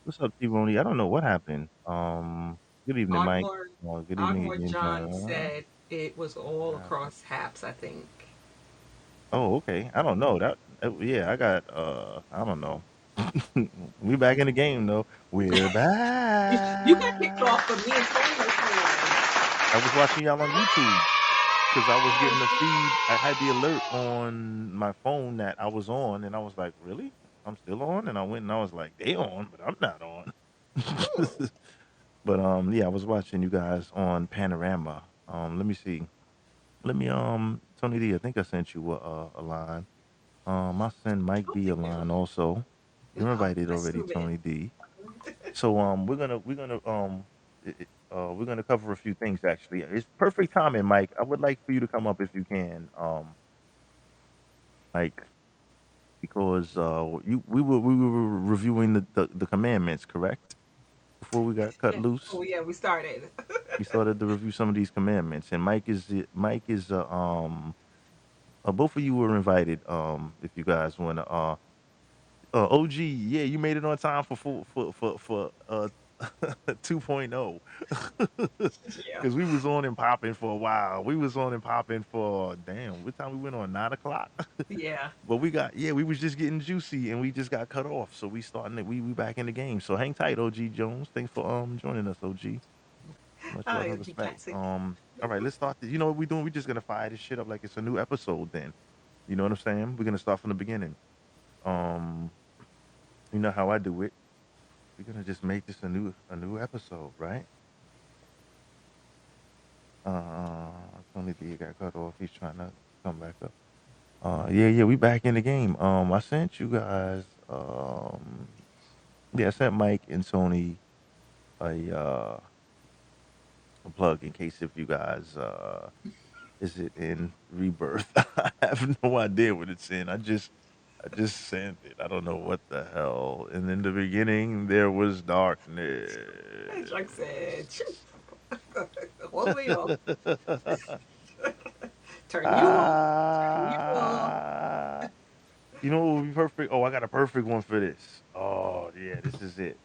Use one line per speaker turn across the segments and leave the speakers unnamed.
What's up, T-Roni? I don't know what happened. Good evening, Mike.
Ardmore,
Good evening
Ardmore
again,
John
John.
said it was
What
all
happened?
across Haps, I think.
Oh, okay. I don't know that. Yeah, I got. I don't know. We back in the game though. We're
You got kicked
back.
off, but me and Tony were playing.
I was watching y'all on YouTube because I was getting the feed. I had the alert on my phone that I was on, and I was like, "Really? I'm still on?" And I went and I was like, "They on, but I'm not on." But yeah, I was watching you guys on Panorama. Let me see. Let me Tony D, I think I sent you a line. I'll send Mike
Oh,
B a
thank you.
line also. You're
Oh,
invited
let's
already,
do it.
Tony D. So we're gonna cover a few things actually. It's perfect timing, Mike. I would like for you to come up if you can. Mike, because we were reviewing the commandments, correct? Before we got cut
Yeah.
loose.
Oh, yeah, we started.
We started to review some of these commandments, and Mike is both of you were invited. If you guys want to, OG, yeah, you made it on time for 2.0.
Yeah.
Because we was on and popping for a while. We was on and popping for damn. What time we went on? 9 o'clock.
Yeah.
But we was just getting juicy and we just got cut off. So we starting it. We back in the game. So hang tight, OG Jones. Thanks for joining us, OG. Much love
Hi,
and
OG
respect.
Classic.
All right, let's start. You know what we're doing? We're just gonna fire this shit up like it's a new episode. Then, you know what I'm saying? We're gonna start from the beginning. Um, you know how I do it. We're gonna just make this a new episode, right? Tony D got cut off. He's trying to come back up. Yeah, we back in the game. I sent you guys. Yeah, I sent Mike and Tony a plug in case if you guys is it in Rebirth? I have no idea what it's in. I just sent it. I don't know what the hell. And in the beginning there was
As
darkness.
Chuck said, hold me up. Turn you on. Turn you on.
Ah, you know what would be perfect? Oh, I got a perfect one for this. Oh yeah, this is it.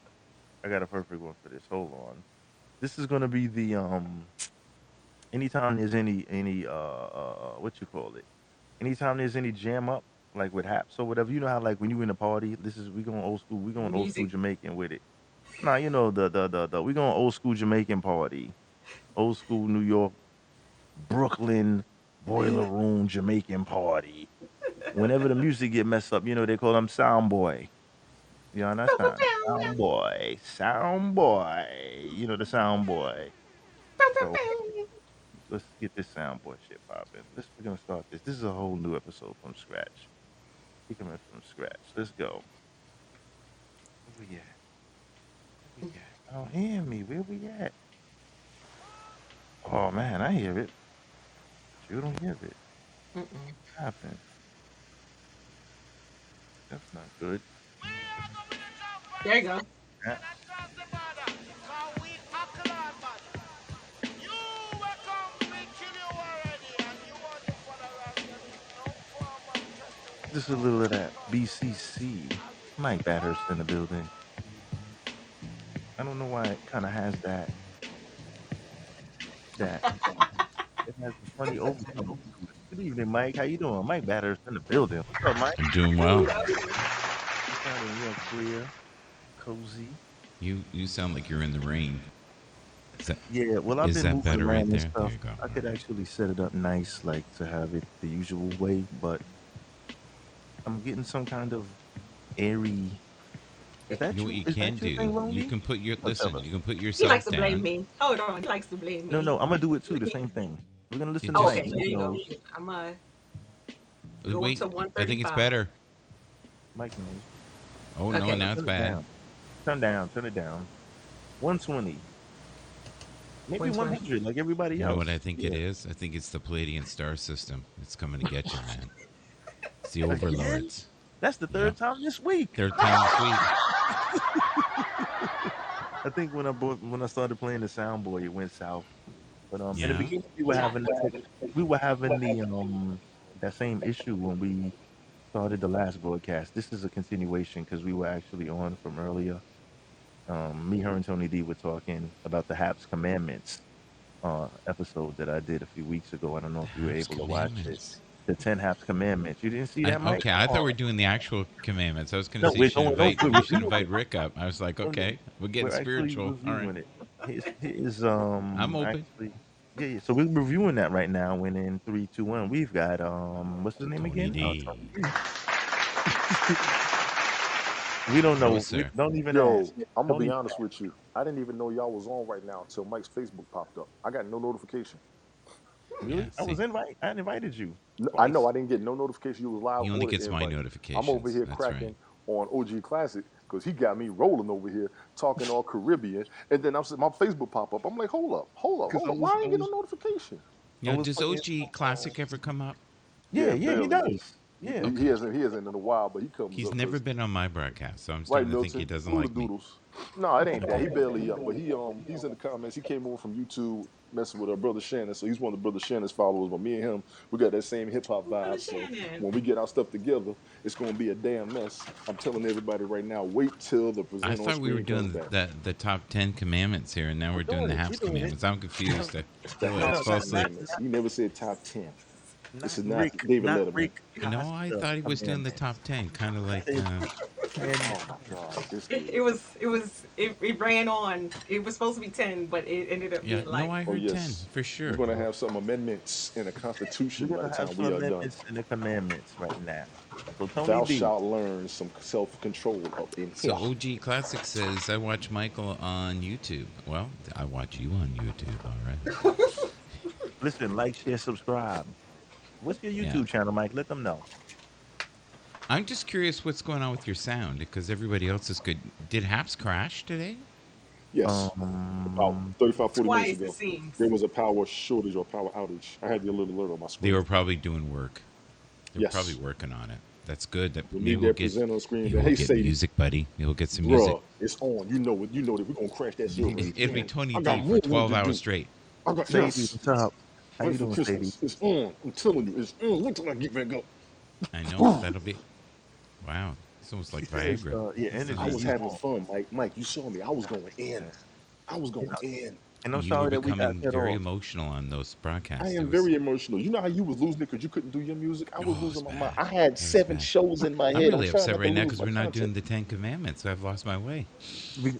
I got a perfect one for this. Hold on. This is gonna be the anytime there's any what you call it? Anytime there's any jam up, like with haps or whatever, you know how like when you in a party, we going old school
Music.
Jamaican with it. Nah, you know the we going old school Jamaican party. Old school New York, Brooklyn, boiler room Jamaican party. Whenever the music get messed up, you know they call them sound boy. You understand? Sound boy. Sound boy. You know the sound boy. So let's get this sound boy shit popping. We're gonna start this. This is a whole new episode from scratch. We coming from scratch. Let's go. Where we at? Where we at? I don't hear me. Where we at? Oh man, I hear it. But you don't hear it. What happened? That's not good.
There you go.
Yeah. Just a little of that BCC. Mike Bathurst in the building. I don't know why it kind of has that it has the funny overtone to it. Good evening, Mike. How you doing? Mike Bathurst in the building. What's up, Mike?
I'm doing
Hey,
well.
You sounding real clear, cozy.
You sound like you're in the rain. Is that
Yeah, well, I've
is
been
that
moving
better right
around and
there? There
stuff.
you go.
I
All
could
right.
actually set it up nice, like to have it the usual way, but I'm getting some kind of airy. Is
You know
that
what
you?
you
Is
can
that your
do?
thing,
You
Loney?
can put your
Whatever.
listen. You can put
he likes
yourself
to blame
down.
me. Hold on, he likes to blame
No,
me.
no, I'm gonna do it too. The same thing. We're gonna
You
listen to
Oh,
Mike.
okay,
just
there
Mike
you go.
knows.
I'm gonna go up
wait.
to
I think it's
135.
better.
Mike knows.
Oh no,
Okay.
now it's
Turn it
bad.
down. Turn down. Turn it down. 120. Maybe
120.
100, like everybody
You know what I
else.
think it
Yeah.
is? I think it's the Palladian star system. It's coming to get you, man. It's the
Again?
overlords.
That's the
Yeah.
third time this week.
Third time this week.
I think when I started playing the soundboy, it went south. But in the
Yeah.
beginning,
Yeah.
we were having the that same issue when we started the last broadcast. This is a continuation because we were actually on from earlier. Me, her, and Tony D were talking about the Haps Commandments episode that I did a few weeks ago. I don't know if you were
Perhaps
able to watch it.
commandments.
The 10 Haps Commandments. You didn't see that, Mike?
Okay,
Come
I thought we
on.
were doing the actual commandments. I was going to
No,
say you
we're
should
going over.
invite we should invite Rick up. I was like, okay, we're getting
We're actually
spiritual. All right,
reviewing it. His
I'm open.
actually yeah. So we're reviewing that right now. And in 3, 2, 1, we've got what's his name
Tony
again?
D.
Tony D. We don't
No,
know. We
sir.
don't even
Yo,
ask.
I'm gonna
Don't
be
even
honest with you. I didn't even know y'all was on right now until Mike's Facebook popped up. I got no notification.
Yeah,
really.
see,
I invited you
I know
twice.
I didn't get no notification. You was live
he only
or the
gets my
invite. I'm over
notifications.
here
That's right.
cracking on OG Classic because he got me rolling over here talking all Caribbean, and then I'm my Facebook pop up. I'm like, hold
Because
up. Why I ain't get no notification?
I
Now,
was
does
playing.
OG Classic ever come up?
Yeah,
Yeah,
yeah, he
barely.
does. Yeah.
He
Okay.
hasn't in a while, but he comes
He's
up
never
because
been on my broadcast, so I'm
right,
starting to think he
Milton,
doesn't
who the
like me.
doodles? No, it ain't that. He barely up, but he's in the comments. He came over from YouTube messing with our brother Shannon, so he's one of the brother Shannon's followers. But me and him, we got that same hip hop
Brother
vibe. So
Shannon.
when we get our stuff together, it's gonna be a damn mess. I'm telling everybody right now, wait till the
I
present on
thought we were
screen comes
doing
back.
the top 10 commandments here, and now we're
We're
doing
doing
the
it. We're
Haps
doing it.
commandments. I'm confused.
The
No,
Let's
House
fall
not
asleep.
Commandments. He never said top 10. This
not
is not
Rick,
David
not
Letterman.
Rick
No, I
Costa
thought he was doing the
commandments.
top 10, kind of
I
like.
said 10.
Oh my God, this
It,
dude.
it was it was it ran on. It was supposed to be 10, but it ended up
Yeah,
being
no,
like
I
Oh
heard 10
yes,
for
we're
sure.
gonna have some amendments in the
We're
Constitution by the
gonna have
time
some
we are done.
amendments in the commandments right now. So Tony
Thou
D,
shalt learn some self-control up in
So
here.
OG Classic says, I watch Michael on YouTube. Well, I watch you on YouTube, all right.
listen, like, share, subscribe. What's your
Yeah.
YouTube channel, Mike? Let them know.
I'm just curious what's going on with your sound because everybody else is good. Did Haps crash today?
Yes, about
Um,
35, 40 minutes
twice it
ago,
seems.
there was a power shortage or power outage. I had the little alert on my
They
screen.
were probably doing work. They're probably
Yes,
working on it. That's good. That
we
maybe
need
we'll
that
get
presenter on screen.
maybe
But
we'll
hey,
get
Sadie,
music, buddy. Maybe we'll get some music.
bruh, it's on. You know it. You know that we're gonna crash that server.
It'll be Tony
I got
D for
more work
12
to
hours
do.
straight.
I got
Sadie,
yes.
what's up? How
Right
you
for
doing, Sadie?
Christmas. It's on. I'm telling you, it's on. Wait till I get back up.
I know that'll be wow. It's almost like
It's
Viagra.
yeah,
This
I
energy.
was
is,
He's
having
on.
fun, Mike. Mike, you saw me. I was going in. I was
You
going
know,
in.
and I'm
you were
sorry that we got
becoming
cut
very
off.
emotional on those
I
broadcasts. It
am
was
very emotional. You know how you was losing it because you couldn't do your music? I was
oh, it's
losing my mind.
bad.
I had
It was
7
bad.
shows in my
I'm
head. I'm
really
trying
upset
not to
right now
lose
because
my
we're not
content.
doing the 10 Commandments. I've lost my way.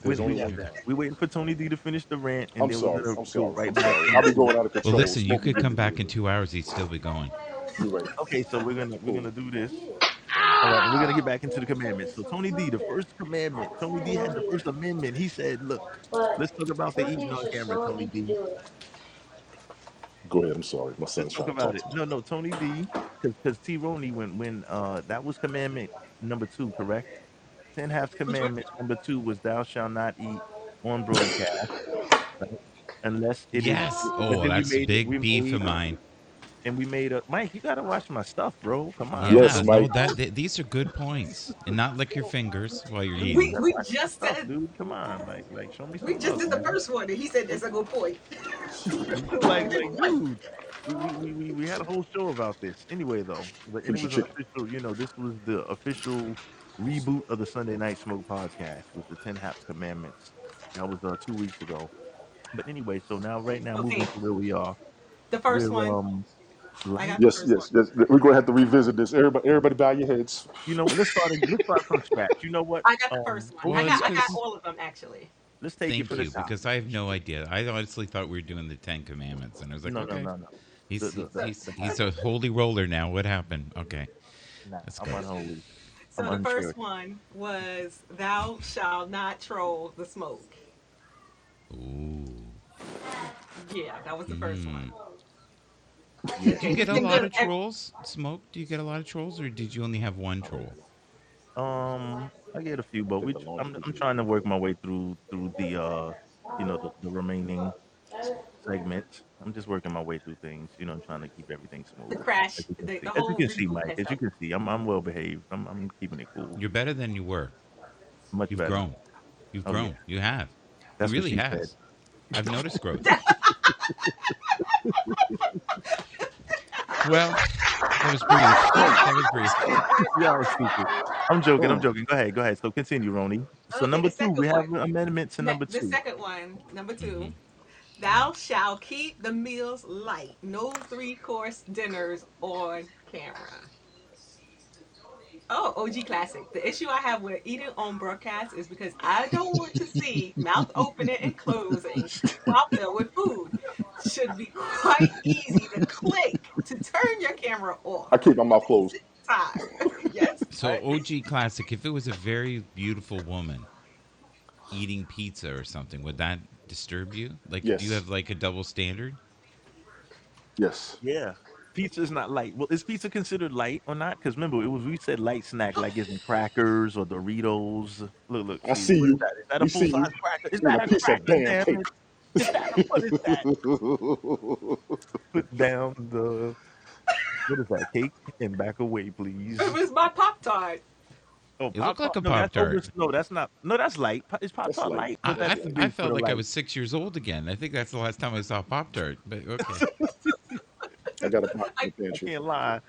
There's only
We
one
Yeah.
God.
we waiting for Tony D to finish the rant, and
I'm
then we're
sorry.
gonna
I'm
go
sorry.
right
I'm
back
sorry. I'll be
into.
going out of
Well,
control.
listen, you
Smoke be
could come
giving me
back
a
in 2 hours. He'd still be going.
You're right.
Okay, so we're
Cool.
gonna do this. All right, and we're gonna get back into the commandments. So Tony D, the first commandment. Tony D had the first amendment. He said, "Look, let's talk about the eating on camera." Tony D,
Go ahead. I'm sorry. My
let's
son's
talk
trying to
about
talk
it.
to me.
No, Tony D, because T Roney when that was commandment number 2, correct? 10 half
Which one?
commandment number 2 was thou shalt not eat on broadcast, right? Unless it is,
Yes.
and
Oh,
then
that's big beef of mine.
we made a Mike. You gotta watch my stuff, bro. Come on,
Yeah.
Yes,
man.
No,
Mike.
that these are good points, and not lick your fingers while you're
We
eating.
we
Watch my
just
stuff,
said
dude. Come on, like, show me
we
some
just
love,
did the
man.
first one, and he said that's a good point.
Dude, we had a whole show about this. Anyway, though, and it
Finish your
was an
chicken.
official. This was the official reboot of the Sunday Night Smoke podcast with the 10 Haps Commandments. That was 2 weeks ago. But anyway, so now, right now, moving
Okay,
to where we are,
the first
we're
one. I got
like,
the
Yes,
first one.
yes, yes. We're gonna have to revisit this. Everybody, bow your heads.
let's start from scratch. You know what?
I got the first one.
Well, it's
I got
because
all of them actually.
Let's take it
thank
from the
you
top.
because I have no idea. I honestly thought we were doing the 10 Commandments, and I was like,
No, no,
okay,
no, no.
he's
The
he's
the
he's
habit.
a holy roller now. What happened? Okay,
Nah,
let's
I'm
go.
unholy. I'm
So the first
unspiritual.
one was thou shalt not troll the smoke.
Ooh.
Yeah, that was the first one.
Hmm.
Yeah.
Do you get a
And
lot
then
of trolls? Smoke? Do you get a lot of trolls, or did you only have one troll?
I get a few, but
Take a long
I'm
picture.
trying to work my way through the the remaining segments. I'm just working my way through things. I'm trying to keep everything
the
smooth.
crash,
As you can see,
the
as you
whole
can see,
reboot
Mike.
has
As you
helped.
can see, I'm well behaved. I'm keeping it cool.
You're better than you were.
Much
You've
better.
grown. You've
Oh yeah,
grown. You have. He
that's what
really
she said.
has. I've noticed growth. Well, that was brief. That was brief.
Y'all are stupid. I'm joking. I'm
Mm.
joking. Go ahead. Go ahead. So continue, Roni. So
Okay,
number
the
two, we
second
have
one.
an amendment to number
The
two.
second one, number
Mm-hmm.
2. Thou shalt keep the meals light. No three-course dinners on camera. Oh, OG classic. The issue I have with eating on broadcast is because I don't want to see mouth opening and closing while filled with food. Should be quite easy to click to turn your camera off.
I keep my mouth closed.
Time. Yes.
So
What?
OG classic. If it was a very beautiful woman eating pizza or something, would that disturb you? Like, do you
Yes.
have like a double standard?
Yes.
Yeah. Pizza is not light. Well, is pizza considered light or not? Because remember, we said light snack like it's crackers or Doritos. Look.
I
See,
see
what is
you.
that? Is that a
We
full
see
size
you
cracker? Is
eating
that
a
a
piece of
cracker?
damn
Damn
cake.
it! Is that what is that? Put down the what is that? Cake and back away,
It
please.
was my Pop Tart.
Oh,
It looked
Pop
like
Tart.
a
No,
Pop
that's over.
Too
No, that's not. No, that's light. Is Pop
That's
Tart
like
light? Or
I,
that's
I,
too
I
big for
felt
the
like I
light?
was 6 years old again. I think that's the last time I saw Pop Tart. But okay,
I got a pot in
I,
the
I
pantry.
can't lie.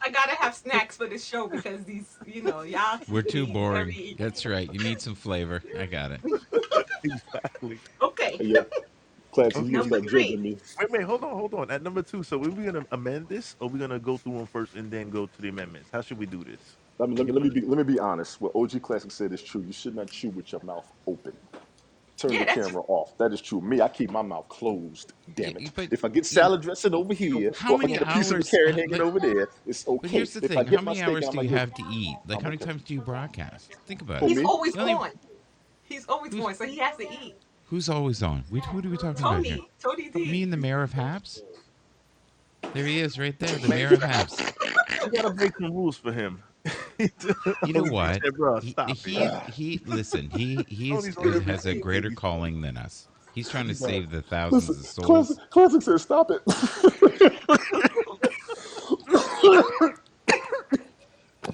I gotta have snacks for this show because these, y'all
we're
keep
too
me
boring.
very.
That's right. You need some flavor. I got it.
Exactly.
Okay.
Yeah. Classic, you
Okay.
gonna
Number
start
three.
judging me.
Wait. Hold on. At number two, so are we gonna amend this, or we gonna go through them first and then go to the amendments? How should we do this?
Let me let me
Give
let
us
me be let me be honest. What OG Classic said is true. You should not chew with your mouth open. Turn
Yeah,
the
that's
camera off. That is true. Me, I keep my mouth closed. Damn it.
But
If I get
you,
salad dressing over here,
how
or if I
many
get a piece of a
hours?
carrot hanging over there, it's
But
okay.
here's the
If I
thing: how
get my
many
steak and
hours
I'm
do
like
you
this,
have to eat? Like,
I'm
how many
okay.
times do you broadcast? Think about
For
it.
he's
me,
always
You only
on. He's always
who's
on, so he has to eat.
who's always on? Who are we talking about here?
Tony
Me
D.
and the mayor of Habs. There he is, right there, the
man,
mayor of Habs.
you gotta break some rules for him.
You know
OG
what?
said, bro, stop it.
He listen.
Tony's on your
Has a
team,
greater
baby.
calling than us. He's trying to
Bro.
save the
listen,
thousands of
Classic,
souls.
Classic said, stop it.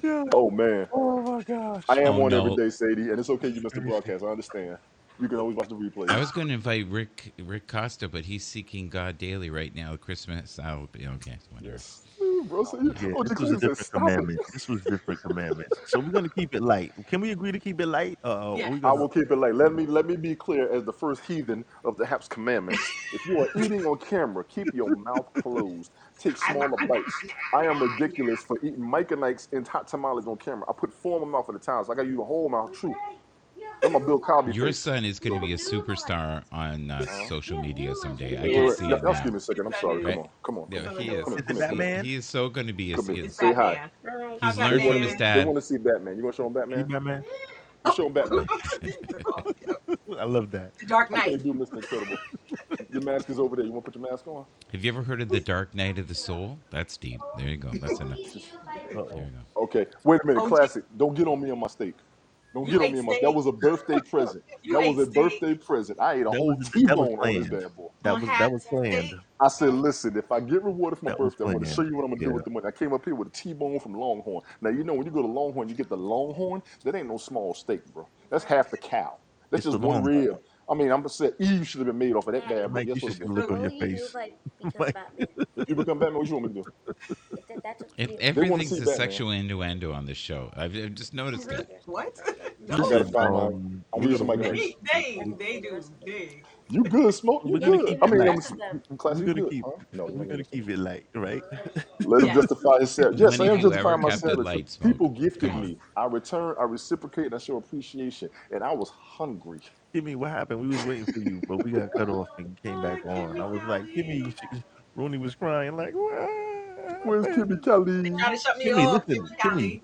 Yeah.
Oh man,
Oh my gosh.
I am
Oh
on every
no,
day, Sadie, and it's okay. You missed the
Crazy.
broadcast. I understand. You can always watch the
I
replays.
was going to invite Rick Costa, but he's seeking God daily right now. Christmas, I'll be okay. Whatever.
Yes, bro. So
Yeah,
OG
this was a
Classic said,
different
stop it.
commandment. This was different commandments. So we're gonna keep it light. Can we agree to keep it light?
Yeah.
We're
I
gonna
will keep it light. Let me be clear as the first heathen of the HAPS commandments. If you are eating on camera, keep your mouth closed. Take smaller bites. I am ridiculous for eating Mike and Ike's and hot tamales on camera. I put four in my mouth at a time, so I got to use a whole mouth. True. That's my Bill Cosby
Your
face.
son is going to be a superstar on
Uh-huh.
social media someday. I
Wait,
can
wait,
Yes,
wait.
see
he's
it
Y'all just
now.
give me a second. I'm
son
sorry.
is.
Come
Right?
on. Come on. Come
Yeah,
on.
Son
he
is
is.
Come here.
is
Come
it
here.
He,
Come here.
Batman?
he is so going to be.
Come here.
It's
Say hi.
Batman. Hi,
He's
They
learned from
want
his
Batman.
to. They
dad.
want to see Batman. You want to show them
Any
Batman?
Batman?
You show them Batman.
I love that.
The Dark
How can they
Knight.
do Mr. Incredible? Your mask is over there. You want to put your mask on?
Have you ever heard of the Dark Night of the Soul? That's deep. There you go. That's enough. There
Uh-oh.
you go.
Okay, wait a minute,
OG,
classic. Don't get on me on my steak. Don't
you
get on
ate
me on my. That
steak.
was a birthday present.
You
That was
ate
a
steak
birthday present. I ate a
That was
whole T-bone on this
planned.
bad boy.
on
That
half
was planned.
steak.
I said, listen, if I get rewarded for my
That was
birthday, I'm going to show
planned.
you what I'm going to do
Yeah.
with the money. I came up here with a T-bone from Longhorn. Now, you know, when you go to Longhorn, you get the Longhorn. That ain't no small steak, bro. That's half the cow. That's
It's the
just one
long.
rib. I mean, I'm going to say Eve should have been made off of that bad boy.
Mike, you
Guess what
should
it
see
was?
the look
Look,
on your face. Mike,
You become Batman, what you want me to do? They want to
Everything's
see
a
Batman.
sexual innuendo on this show. I've just noticed it.
what?
I
No.
got to
listen,
find my. I'm
we're
using
gonna
my
we're gonna
grace.
They do. They.
You good, Smoke? You
we're gonna
good.
keep
I
it
mean,
light.
Class,
We're
you
gonna
good,
keep
huh? No, you're
we're
not gonna
gonna
say
keep it light, right?
Let him
Yes.
justify himself. Yes,
When
I
have
am
you ever
justifying
kept it
myself.
light, Smoke?
People
Come
gifted
on.
me. I return, I reciprocate, and I show appreciation. And I was hungry.
Kimmy, what happened? We was waiting for you, but we got cut off and you came back on. I was like, Kimmy, Rooney was crying like, what
Where's
happened?
Kimmy Kelly?
Trying to shut me
Kimmy,
off.
listen, Kimmy.
Callie.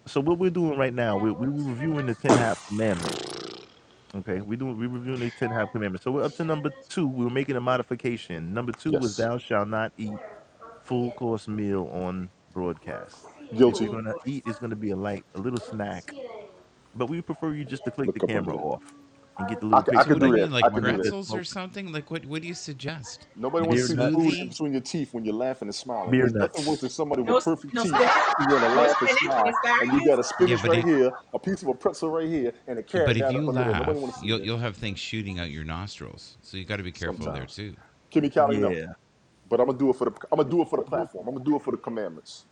So what we're doing right now, we're reviewing the 10 half commandments. Okay, we're reviewing the 10 half commandments. So we're up to number two. We're making a modification. Number two was
Yes.
thou shalt not eat full course meal on broadcast. If you're
Guilty.
gonna eat, it's gonna be a little snack. But we prefer you just to click the
Look up
camera
under there.
off and get the little
I
So
picture
what
could
do
do
you
like
mean,
that. I
like
could do
like
that.
the
pretzels or
smoke
something? Like what do you suggest?
Nobody
Like a
wants to
beer
see the
nuts,
food in
smoothie?
between your teeth when you're laughing and smiling.
beer
There's nothing worse
nuts.
than somebody
No,
with perfect
no
teeth
spinach.
who's gonna
No
laugh and
spinach and
smile, and you got
asparagus.
a
Yeah,
spinach
but
right
if
here, a piece of a pretzel right here, and a carrot
but if
down
you
up under there. Nobody want
laugh,
to see that.
you'll have things shooting out your nostrils. So you got to be careful there
Sometimes.
too.
Kimmy Callie, no.
Yeah.
But I'm gonna do it for the platform. I'm gonna do it for the commandments.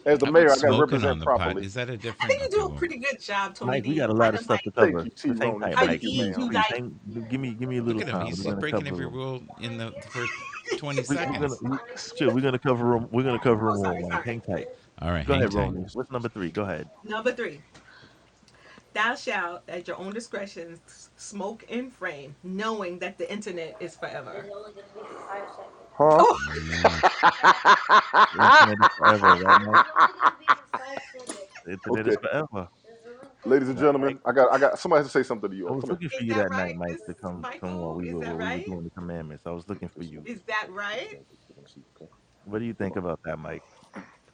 As the
How about
mayor, I got to
smoking on
represent
the pot?
properly.
Is that a
I
different?
think you
Okay,
do a
well,
pretty good job, Tony
Mike, we
D.
got a
I
lot of
just
stuff
like
to
Thank
cover.
you, T.
Just hang
Roney.
tight,
how
Mike.
you
Thank you,
eat.
ma'am.
You
Please,
like
give me a
look
little
at him.
time.
He's
We're gonna
breaking
cover
every
them.
rule in the first 20
We're gonna
seconds.
sure we're gonna cover them. We're gonna cover
oh
them all,
sorry,
Mike.
sorry.
Hang tight.
All right,
Go
hang
ahead,
tight.
Ronnie. What's number 3? Go ahead.
Number 3. Thou shalt at your own discretion smoke in frame, knowing that the internet is forever.
Huh?
Oh,
Mm,
The internet is forever, right, Mike? The internet
Okay,
is forever,
ladies and
right, Mike?
gentlemen, I got somebody has to say something to you
I
all.
was
Come here.
looking for
is
you
that
that night,
right,
Mike,
Miss
to come while
Michael? Is that
we were
right?
doing the commandments. I was looking for you.
Is that right?
What do you think about that, Mike?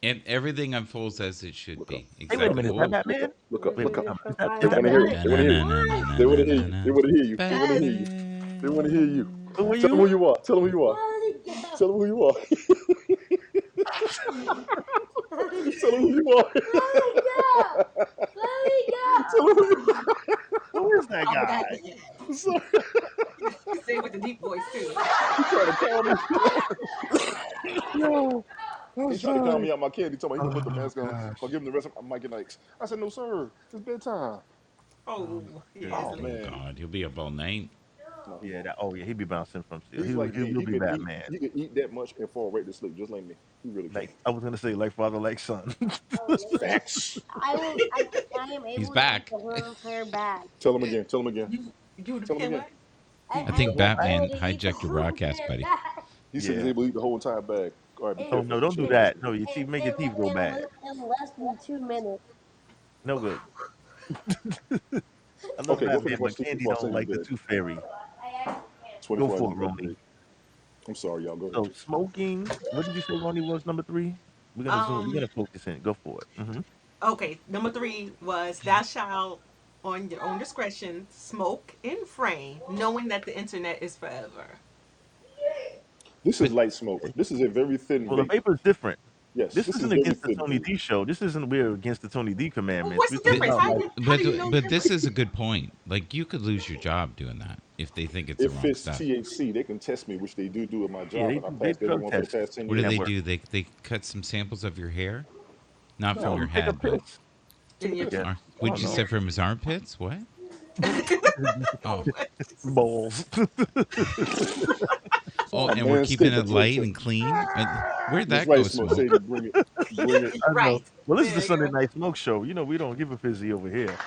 and everything unfolds as it should
Look up.
be.
Hey, wait a
Exactly.
minute. Is that
Oh,
Batman?
Look up.
Wait,
Look
wait.
up.
Is
They
that
want to hear
Batman?
it. They want to hear you. They want to hear you. They want to hear you. They want to hear you. They want to hear you.
Who are
Tell them who
you?
you are. Tell them who you are. Tell them who you are. Tell them who you are. Tell them who you are.
Who is that
Oh,
guy?
Batman.
I'm sorry.
Say it with the deep voice too.
You trying to call me?
Yo, I'm
He tried to call
sorry.
me out my candy. Told me he gonna put the
Oh
mask on. If I
gosh.
give him the rest of my Nikes. I said, no, sir. It's bedtime.
Oh,
Oh
yeah, it's
Oh
late.
oh
man.
God, he'll be up all night.
No.
yeah. That. Oh yeah. He'd be bouncing from.
He's like
He
me.
will be Batman.
He could eat that much and fall right to sleep, just like me. He really can.
Like I was gonna say, like father, like son.
Facts.
I am
He's
able to eat
back.
the whole entire bag.
Tell him again. Tell him again.
You
Tell him
can
again.
what?
I
I
think
am
I,
able
Batman
to eat the
hijacked your
whole
broadcast,
entire
buddy.
bag.
He said he's
yeah.
able to eat the whole entire bag. All right, be
Oh
careful
no,
what you
don't
say
do
next.
that. No, you see, make your teeth go bad.
In less than 2 minutes.
No good. I love
Okay, go
Batman,
finish
but
watching TV
Candy
before I
don't
send you
like
to
the
bed.
Tooth Fairy. Go
24 hours
for
in
it,
bed,
Ronnie.
baby. I'm sorry, y'all. Go ahead.
So smoking. What did you say, Ronnie was number 3? We're gonna zoom. We're
Um.
gonna focus in. Go for it.
Okay. Number 3 was thou shalt on your own discretion smoke in frame, knowing that the internet is forever.
This is
But
light smoke. This is a very thin
Well, the
vape.
paper is different.
Yes,
This
this is
isn't
very
against the
thin
Tony
vape.
D show. This isn't we're against the Tony D
Well,
commandments.
what's
We're
the
talking
the,
difference?
about like
How do you know the
but this
difference?
is a good point. Like you could lose your job doing that if they think it's the
If
wrong
it's
stuff.
THC, they can test me, which they do at my
yeah,
job, and I
they
passed
drug
everyone for the
test
past 10
What do
at
they
years.
work.
do? They cut some samples of your hair, not from
No,
No,
your
you take a
head, but
piss.
take a
In your
piss.
Yeah. I
would
don't
you
know.
say from his armpits? What? Oh,
Balls.
oh,
A
and we're
man's
keeping
steak, a
it
drug
light
test.
and clean. Where'd
That's
that
right,
go,
Smoke
Smoke?
Sadie. Bring it. Bring it.
I know.
right.
Well, this is the
There you
Sunday
go.
night smoke show. You know, we don't give a fizzy over here.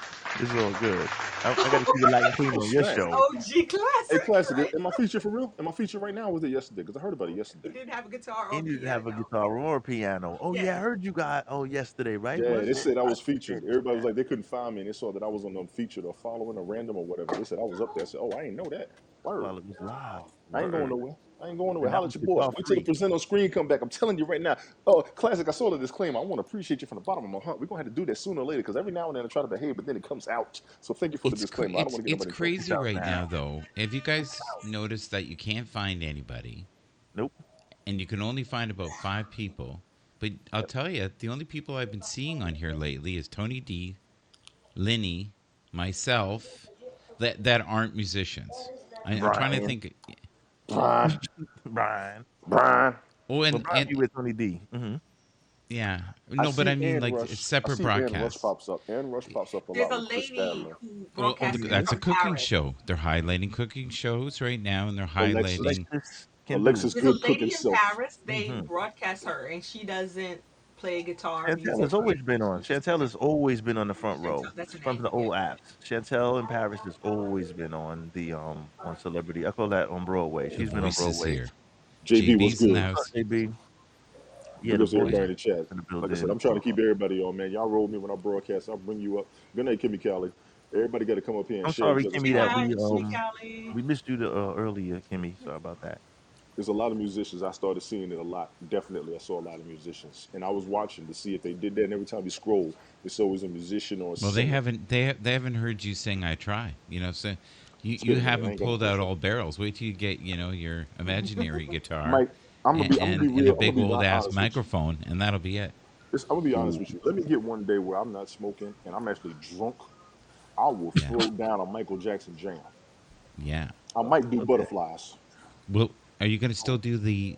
It's all good. I got to keep it light and clean
Oh,
on your
snap.
It's
show.
OG
Hey,
classic.
Classic, am I featured for real? Am I featured right now or was it yesterday? Because I heard about it yesterday.
He didn't have a guitar or
And you didn't have a
piano.
guitar or a piano. Oh yeah, I
Yes.
heard you got. Oh, yesterday, right?
Yeah,
Was
they
it?
said I
I
was featured.
did
Everybody was
that.
like, they couldn't find me, and they saw that I was on them featured or following or random or whatever. They said I was up there. I said, oh, I ain't know that. Word.
While it was live.
I ain't going
Word.
nowhere. I ain't going nowhere.
And that
Holla
was
at your boy.
guitar
Wait till the
free.
present on screen come back. I'm telling you right now. Oh, Classic, I saw the disclaimer. I want to appreciate you from the bottom of my heart. We're going to have to do that sooner or later because every now and then I try to behave, but then it comes out. So thank you for the disclaimer. I don't want to get
It's
nobody in trouble.
It's
crazy
out
right now
now.
though. Have you guys noticed that you can't find anybody,
Nope.
and you can only find about 5 people? But I'll tell you, the only people I've been seeing on here lately is Tony D, Linny, myself, that aren't musicians. I'm trying to
Brian.
think.
Brian,
Brian.
Brian.
Oh,
Well, Brian be with Tony D.
yeah,
I
no, but I
see
mean
Ann
like it's
Rush. I
separate
see Ann Rush
broadcasts.
pops up. Ann Rush pops up a
There's
lot
a
with Chris
lady
Stadler.
who
Well,
broadcasts
that's a
from
cooking
Paris.
show. They're highlighting cooking shows right now, and they're
Alexis.
highlighting.
Alexis can do.
Alexis
There's a
good cooking
lady in
self.
Paris. They
Mm-hmm.
broadcast her, and she doesn't play guitar
Chantel
music.
has always been on. Chantel has always been on the front row
That's her
from
name.
the
Yeah.
old apps. Chantel in Paris has always been on the on Celebrity. I call that on Broadway.
The
She's been on
voice is
Broadway.
here.
JB was
JB's in the
good.
What's up,
house.
AB? Yeah,
Big
the
ups to
Oh
voice
yeah.
everybody in the chat.
in the
Like I said, I'm
building.
trying to keep everybody on, man. Y'all roll me when I broadcast. I'll bring you up. Good night, Kimmy Callie. Everybody got to come up here and
I'm
share
sorry,
each other's
Kimmy,
Good
that
knowledge.
night, Sweet Callie.
we missed you earlier, Kimmy. Sorry about that.
There's a lot of musicians. I started seeing it a lot. Definitely, I saw a lot of musicians, and I was watching to see if they did that. And every time you scroll, it's always a musician or a
Well, they
singer.
haven't they haven't heard you sing "I Try." So
It's
you
been a minute. I
haven't
ain't got no
pulled out
pressure.
all barrels. Wait till you get your imaginary guitar
Mike, I'm gonna be
and a
real. I'm
big
gonna be
old ass
honest with you.
microphone, and that'll be it.
I'm gonna be honest with you. Let me get one day where I'm not smoking and I'm actually drunk. I will
Yeah,
throw down a Michael Jackson jam.
yeah.
I might do
Okay.
butterflies.
Well, Are you going to still do the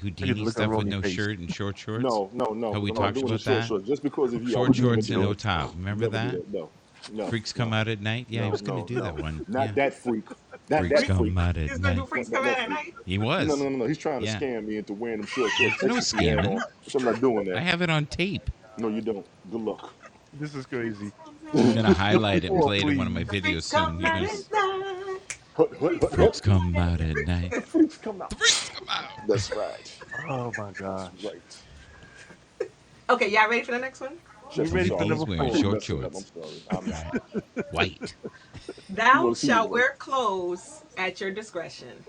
Houdini
look at
stuff with
Ronnie's
no
face.
shirt and short shorts?
No, no, no.
How we
I'm not
talked
doing the
about
short
that?
shorts. Just because of you, I
Short
would never
shorts and
do
no
it.
top. Remember
Never do
that?
that. No, no,
Freaks come
no,
out at night. Yeah, he
no,
was going
no,
to do
no.
that one.
Not
Yeah,
that freak. Not
freaks
that
Freaks,
freak.
come out
he's
at
gonna do
night.
freaks
Not
coming
that
out at
freak.
night.
He
No,
was.
no, no, no. He's trying to
Yeah.
scam me into wearing them short shorts.
There's no
Takes what he had on.
scamming.
So I'm not doing
I
that.
have it on tape.
No, you don't. Good luck.
This is crazy.
I'm gonna highlight it and
Oh,
play it in one of my
please.
The
videos
freaks
soon.
come
You're
out
gonna
at night.
freaks come out at night.
The freaks come out.
The freaks come out.
That's right.
Oh my
That's
gosh.
right.
Okay, y'all ready for the next one?
We
Jess, I'm
ready for
sorry.
He's
number
wearing
I
4?
keep
short
messing up. I'm
shorts.
sorry. I'm not.
White.
Thou
wanna see
shalt
what?
wear clothes at your discretion.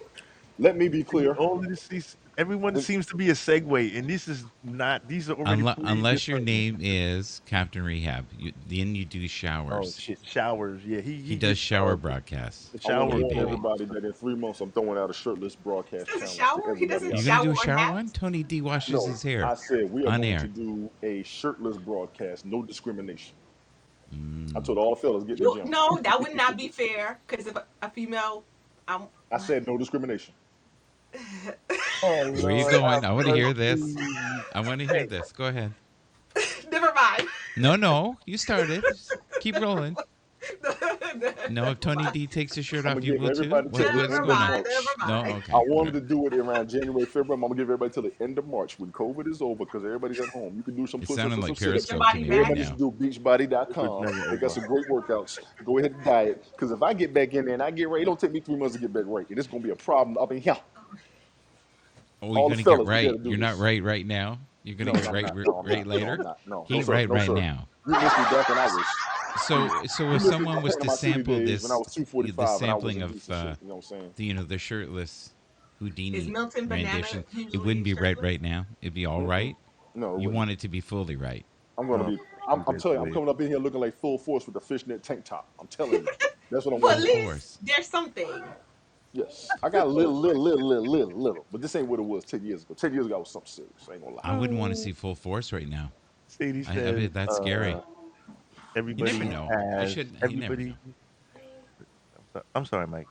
Let me be clear.
All of this is everyone seems to be a segue, and this is not. These are already three
Unless your
different.
name is Captain Rehab, then you do
Oh
showers.
shit! Showers. Yeah,
He
gets
does shower
showers.
broadcasts.
The
I want to
shower
Hey,
warn
boy.
baby.
everybody that in 3 months I'm throwing out a shirtless broadcast
He doesn't
challenge to
shower. He
everybody
doesn't
You
out
gonna
there.
do
shower
a
or
shower
nap.
one? Tony D washes
No,
his hair
I said we are
on
going
air.
to do a shirtless broadcast, no discrimination. I
Mm.
told all the fellas get in the gym.
No, that would not be fair. Because if a female, I'm.
I said no discrimination.
Oh
Where you
Lord, have
going? I want to hear this.
mercy.
I want to hear
Hey,
this. Go ahead.
Never mind.
No. You started. Just keep rolling. No, if Tony
Never
D takes his shirt
I'm
off,
gonna
you
give
will too.
everybody till the
What's
end of
going on?
mind.
March.
Never
No,
mind.
I
okay. All
wanted
right.
to do it around January, February. I'm gonna give everybody till the end of March when COVID is over because everybody's at home. You can do some
It's
push-ups
sounding
and some
like
sit-ups.
Get your
Periscope to
body
me right
back.
Everybody should
now.
do
it was
beachbody.com.
never
They got
over.
some great workouts. Go ahead and diet because if I get back in there and I get right, it don't take me 3 months to get back right, and it's gonna be a problem up in here.
Oh, you're
All the
gonna get
fellas, we got
right.
to do
You're not
this.
right now. You're gonna
No,
get
no, I'm
right
not. No, I'm
right
not. No, I'm
later.
not. No,
He
no,
ain't
sir.
right
No,
right
sir.
now.
You missed me back when I was.
So
You
if
missed me in
someone
my
was to
Panama City
sample
days when I
this,
was
the
245 and I was
sampling
a
of
piece of shit. You know what I'm saying?
the shirtless
Is
Houdini
Milton Banana
rendition, it
usually
wouldn't be
shirtless?
right now. It'd be all
Mm-mm.
right.
No, it
You
wouldn't.
want it to be fully right.
I'm gonna
Oh,
be.
you
I'm
did
telling you, I'm
wait.
coming up in here looking like full force with the fishnet tank top. I'm telling you, that's what I'm
Well,
gonna
at
Full
do.
least
force.
there's something.
Yes, I got a little, but this ain't what it was 10 years ago. 10 years ago, I was something serious. I ain't gonna lie.
I wouldn't want to see full force right now.
Sadie
I
says,
bet that's scary. You never
everybody
know.
has
You never know.
everybody. I'm sorry, Mike.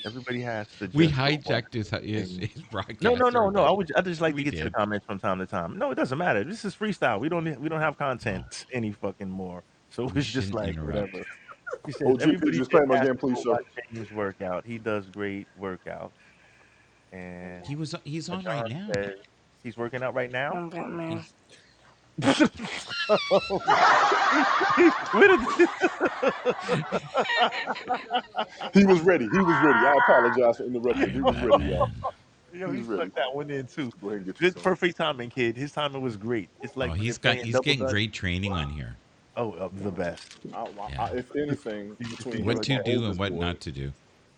Everybody has to
We
just go watch
hijacked
things.
his
No, no,
broadcast.
no, no.
Everybody,
I just like to
we
get to the
did.
comments from time to time. No, it doesn't matter. This is freestyle. We don't have content any fucking more. So
We
it's just
shouldn't
like
interrupt.
whatever. He says
OG, could
everybody
you
should
disclaimer
has
again,
to
please,
go
sir?
watch James work out. He does great workouts. And
He's on right
John
now.
says he's working out right now.
I'm Batman.
He's
Where did
He was ready. He was ready. I apologize for interrupting. He
I'm
was ready, y'all.
Batman.
Yo,
He
he
was ready.
snuck that one in too.
Go ahead and get
Good,
yourself.
perfect timing, kid. His timing was great. It's
Oh,
like when you're playing
he's
double
getting
dutch.
great training on here.
Oh, the best.
Yeah.
If anything,
You can see
between
him
him
What
and
like
to
my
that.
do and
oldest
what
boy,
not to do.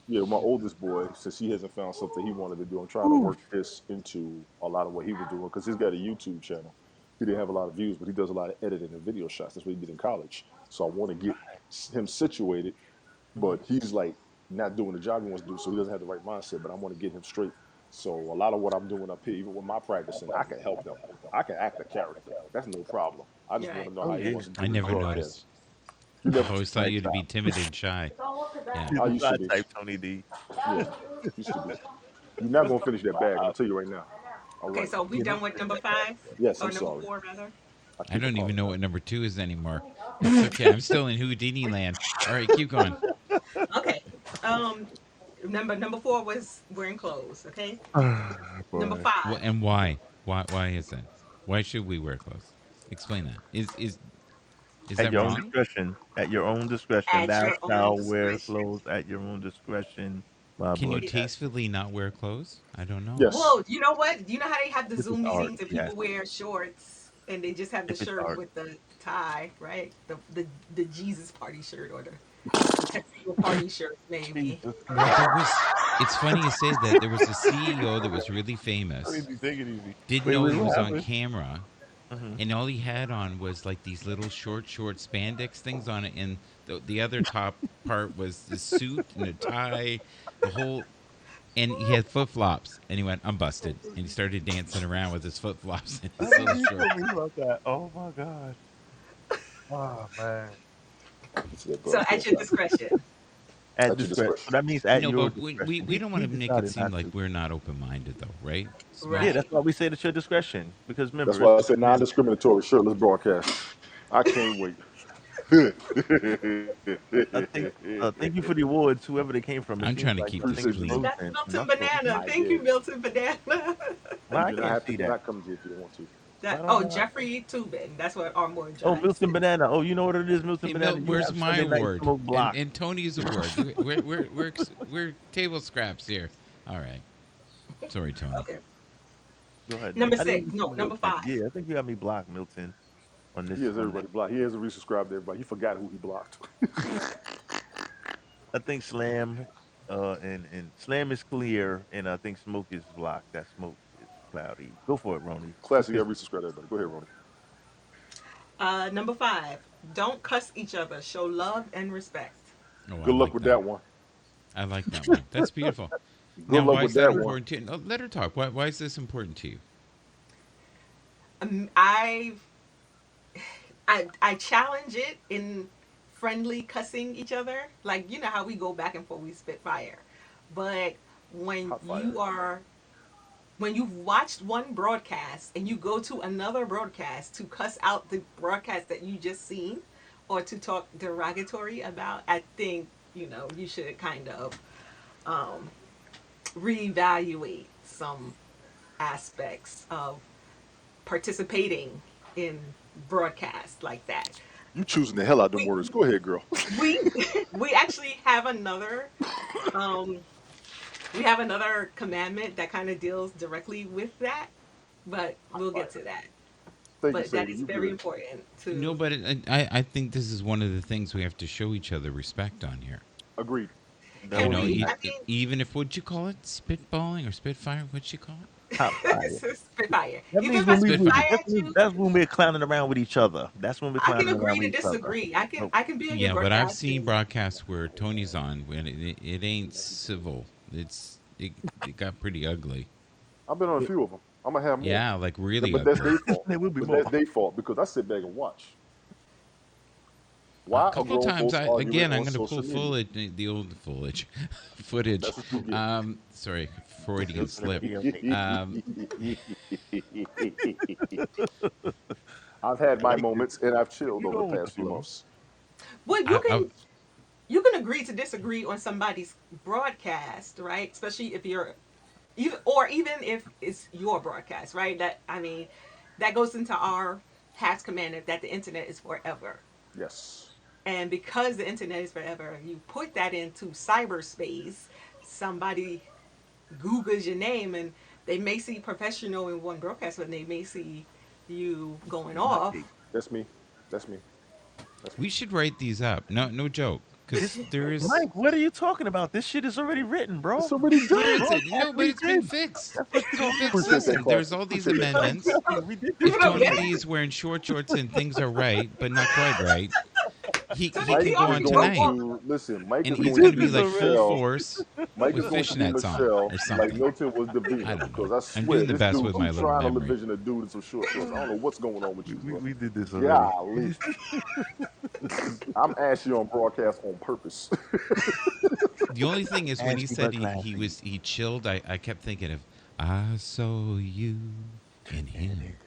yeah, my oldest boy, since he hasn't found something he wanted to do, I'm trying to work this into a lot of what he was doing because he's got a YouTube channel. He didn't have a lot of views, but he does a lot of editing and video shots. That's what he did in college. So I want to get him situated, but he's like not doing the job he wants to do, so he doesn't have the right mindset. But I want to get him straight. So a lot of what I'm doing up here, even with my practicing, I can help him. I can act a character. That's no problem. I just want
Right.
to know
Oh
how he
yeah,
wants to
I
do his
never
broadcast.
noticed.
You
I've
never,
always thought
nice
you to be
job.
timid and shy. Yeah.
He's
I
the
used to
side
be.
type, Tony D.
Yeah, used to be. You're not gonna finish that bag. I'm gonna tell you right now. All
Okay,
right.
so we
Yeah,
done with number 5
Yes,
or
I'm
number
sorry.
4 rather.
I
I
keep
don't even know
apologizing.
what number 2 is anymore. It's okay. I'm still in Houdini land. All right, keep going.
Okay. Um, number 4 was wearing clothes. Okay. Number
Boy.
Well,
5
and why? Why is that? Why should we wear clothes? Explain that. Is
At
that
your own
wrong?
discretion. At your own discretion.
at
Thou
your own
shalt wear
discretion.
clothes at your own discretion. My
Can you
boy.
Yes.
tastefully not wear clothes? I don't know.
Yes.
Well, you know what? You know how they have the
If it's
Zoom
art,
meetings and
yes.
people wear shorts and they just have the
If it's
shirt
art.
with the tie, right? The Jesus party shirt or the tuxedo party shirt, maybe.
Jesus
Well,
Christ.
it's funny you say that. There was a CEO that was really famous.
Easy, take it easy.
Didn't
Wait,
know
wait,
he
what
was on
happened?
camera.
Mm-hmm.
And all he had on was like these little short spandex things on it, and the other top part was the suit and a tie, the whole. And he had flip flops, and he went, "I'm busted," and he started dancing around with his flip flops and
I
his
remember
little
you
shorts.
told me about that. Oh my gosh. Oh man.
Get to that
So at
broadcast
your
out.
discretion.
At
At your
discretion. So
discretion.
that means at
No,
your
but
discretion.
we don't want
He
to make it
decided
seem
not
like
to.
we're not open minded, though, right?
Yeah,
Smoke.
Right.
that's why we say it's your discretion. Because
That's
remember,
why I
it's
said
commandment.
non-discriminatory. Sure, let's broadcast. I can't wait.
Thank you for the awards, whoever they came from. It
I'm
seems
trying to
like
keep
I
this
think
Appreciate
it's
you,
clean.
T.
That's
Milton.
Milton
That's what.
Banana.
I
Thank you,
did.
Milton Banana.
Well,
You
I
do not
can't
have to
see
do
that.
not come here if you don't want to.
Why
Oh,
don't I?
Jeffrey Tubin. That's what our boy
Oh,
Johnny
Milton
said.
Banana. Oh, you know what it is, Milton
Hey,
Banana.
Milt,
You
where's
have
my
Sunday night
award
smoke block.
and Tony's award? We're table scraps here. All right. Sorry, Tony.
Okay.
Go ahead.
Number
I didn't
six.
even
No,
see
number
Milton.
5.
Yeah, I think you got me blocked, Milton, on
He
this
has
on that.
everybody blocked. He hasn't resubscribed to everybody. He forgot who he blocked.
I think Slam, and Slam is clear, and I think Smoke is blocked. That Smoke is cloudy. Go for it, Roni. You
Classic, you
pissed.
got resubscribed to everybody. Go ahead, Ronnie.
Number 5. Don't cuss each other. Show love and respect.
Oh, I
Good luck
like
with
that.
that one.
I like that one. That's beautiful.
Good
Now,
luck
why
with
is that
that one.
important to you? No, let her talk. Why is this important to you?
I've I challenge it in friendly cussing each other. Like you know how we go back and forth, we spit fire. But when
Hot fire.
you are when you've watched one broadcast and you go to another broadcast to cuss out the broadcast that you just seen or to talk derogatory about, I think, you should kind of um, reevaluate some aspects of participating in broadcasts like that.
You choosing the hell out them
We
words. Go ahead, girl.
we we actually have um another commandment that kind of deals directly with that, but
Hot
we'll get
fire.
to that.
Thank you,
But that
Sadie.
is
You
very
good.
important
No,
to
but I think this is one of the things we have to show each other respect on here.
Agreed.
That
You
and
would
know,
be
we
nice.
I mean
even if what'd you call it, spitballing or spitfire? What'd you call it?
Hot fire.
it's a spitfire.
That
Even
means
if I
when we
spit
would.
Spitfire.
fire at you,
That's when we're clowning around with each other. That's when we're
I can
clowning around
agree
with
to
each other.
disagree. I can
Oh,
I can be on your
Yeah, but I've
broadcast
seen
and
broadcasts where Tony's on when it ain't civil. It got pretty ugly.
I've been on a
yeah,
few of them. I'm gonna have more.
Yeah, like really
But that's
ugly.
their fault.
there will be
But
more.
that's their fault because I sit back and watch.
A
Why are
couple
grown
times,
folks arguing
I'm
on
going to pull
social media?
the old footage, footage.
That's what you get.
Sorry, Freudian
Milton
slip.
appeal.
Um,
I've had
I
my
like this.
moments and I've
Where
chilled
you
over the
going with the
past few
flow?
months.
well
I
you can agree to disagree on somebody's broadcast, right? Especially if you're even if it's your broadcast, right? That I mean, that goes into our past commandment that the internet is forever.
Yes.
And because the internet is forever, you put that into cyberspace, somebody Googles your name and they may see professional in one broadcast, but they may see you going
It's not
off.
big.
That's me. That's me. That's me.
we should write these up. No, no joke, because
This
there is.
Mike, what are you talking about? This shit is already written,
It's
bro.
already
Where
done.
is
Broadcast
it? No, but
we
it's been
did.
fixed.
That's what
It's
you
been
don't
fixed.
Appreciate that,
Listen,
understand.
there's
classic.
all these
Appreciate that,
No,
classic.
amendments.
we did this
If
You don't
Tony
get
already.
D
it?
is wearing shorts and things are right, but not quite right, he
Tony,
can
he
Mike
go
is
on
already
going
wrote
tonight,
all.
to listen. Mike
and
is
We
he's
going to
going to
did
be
be
this
like full
already.
Michelle.
force
Mike
with
is going to be
fishnets on
Michelle
or
like
something.
Milton was
I
Davina.
don't
Because
know.
I
I'm
swear,
doing the
this
best
dude
with my
keep
little
trying to
memory.
envision a dude in some short shorts. I don't know what's going on with you, bro.
We did this already.
Golly. I'm ashy on broadcast on purpose.
The only thing is when he
Ashy
said
but classy.
he chilled, I kept thinking of I saw you and him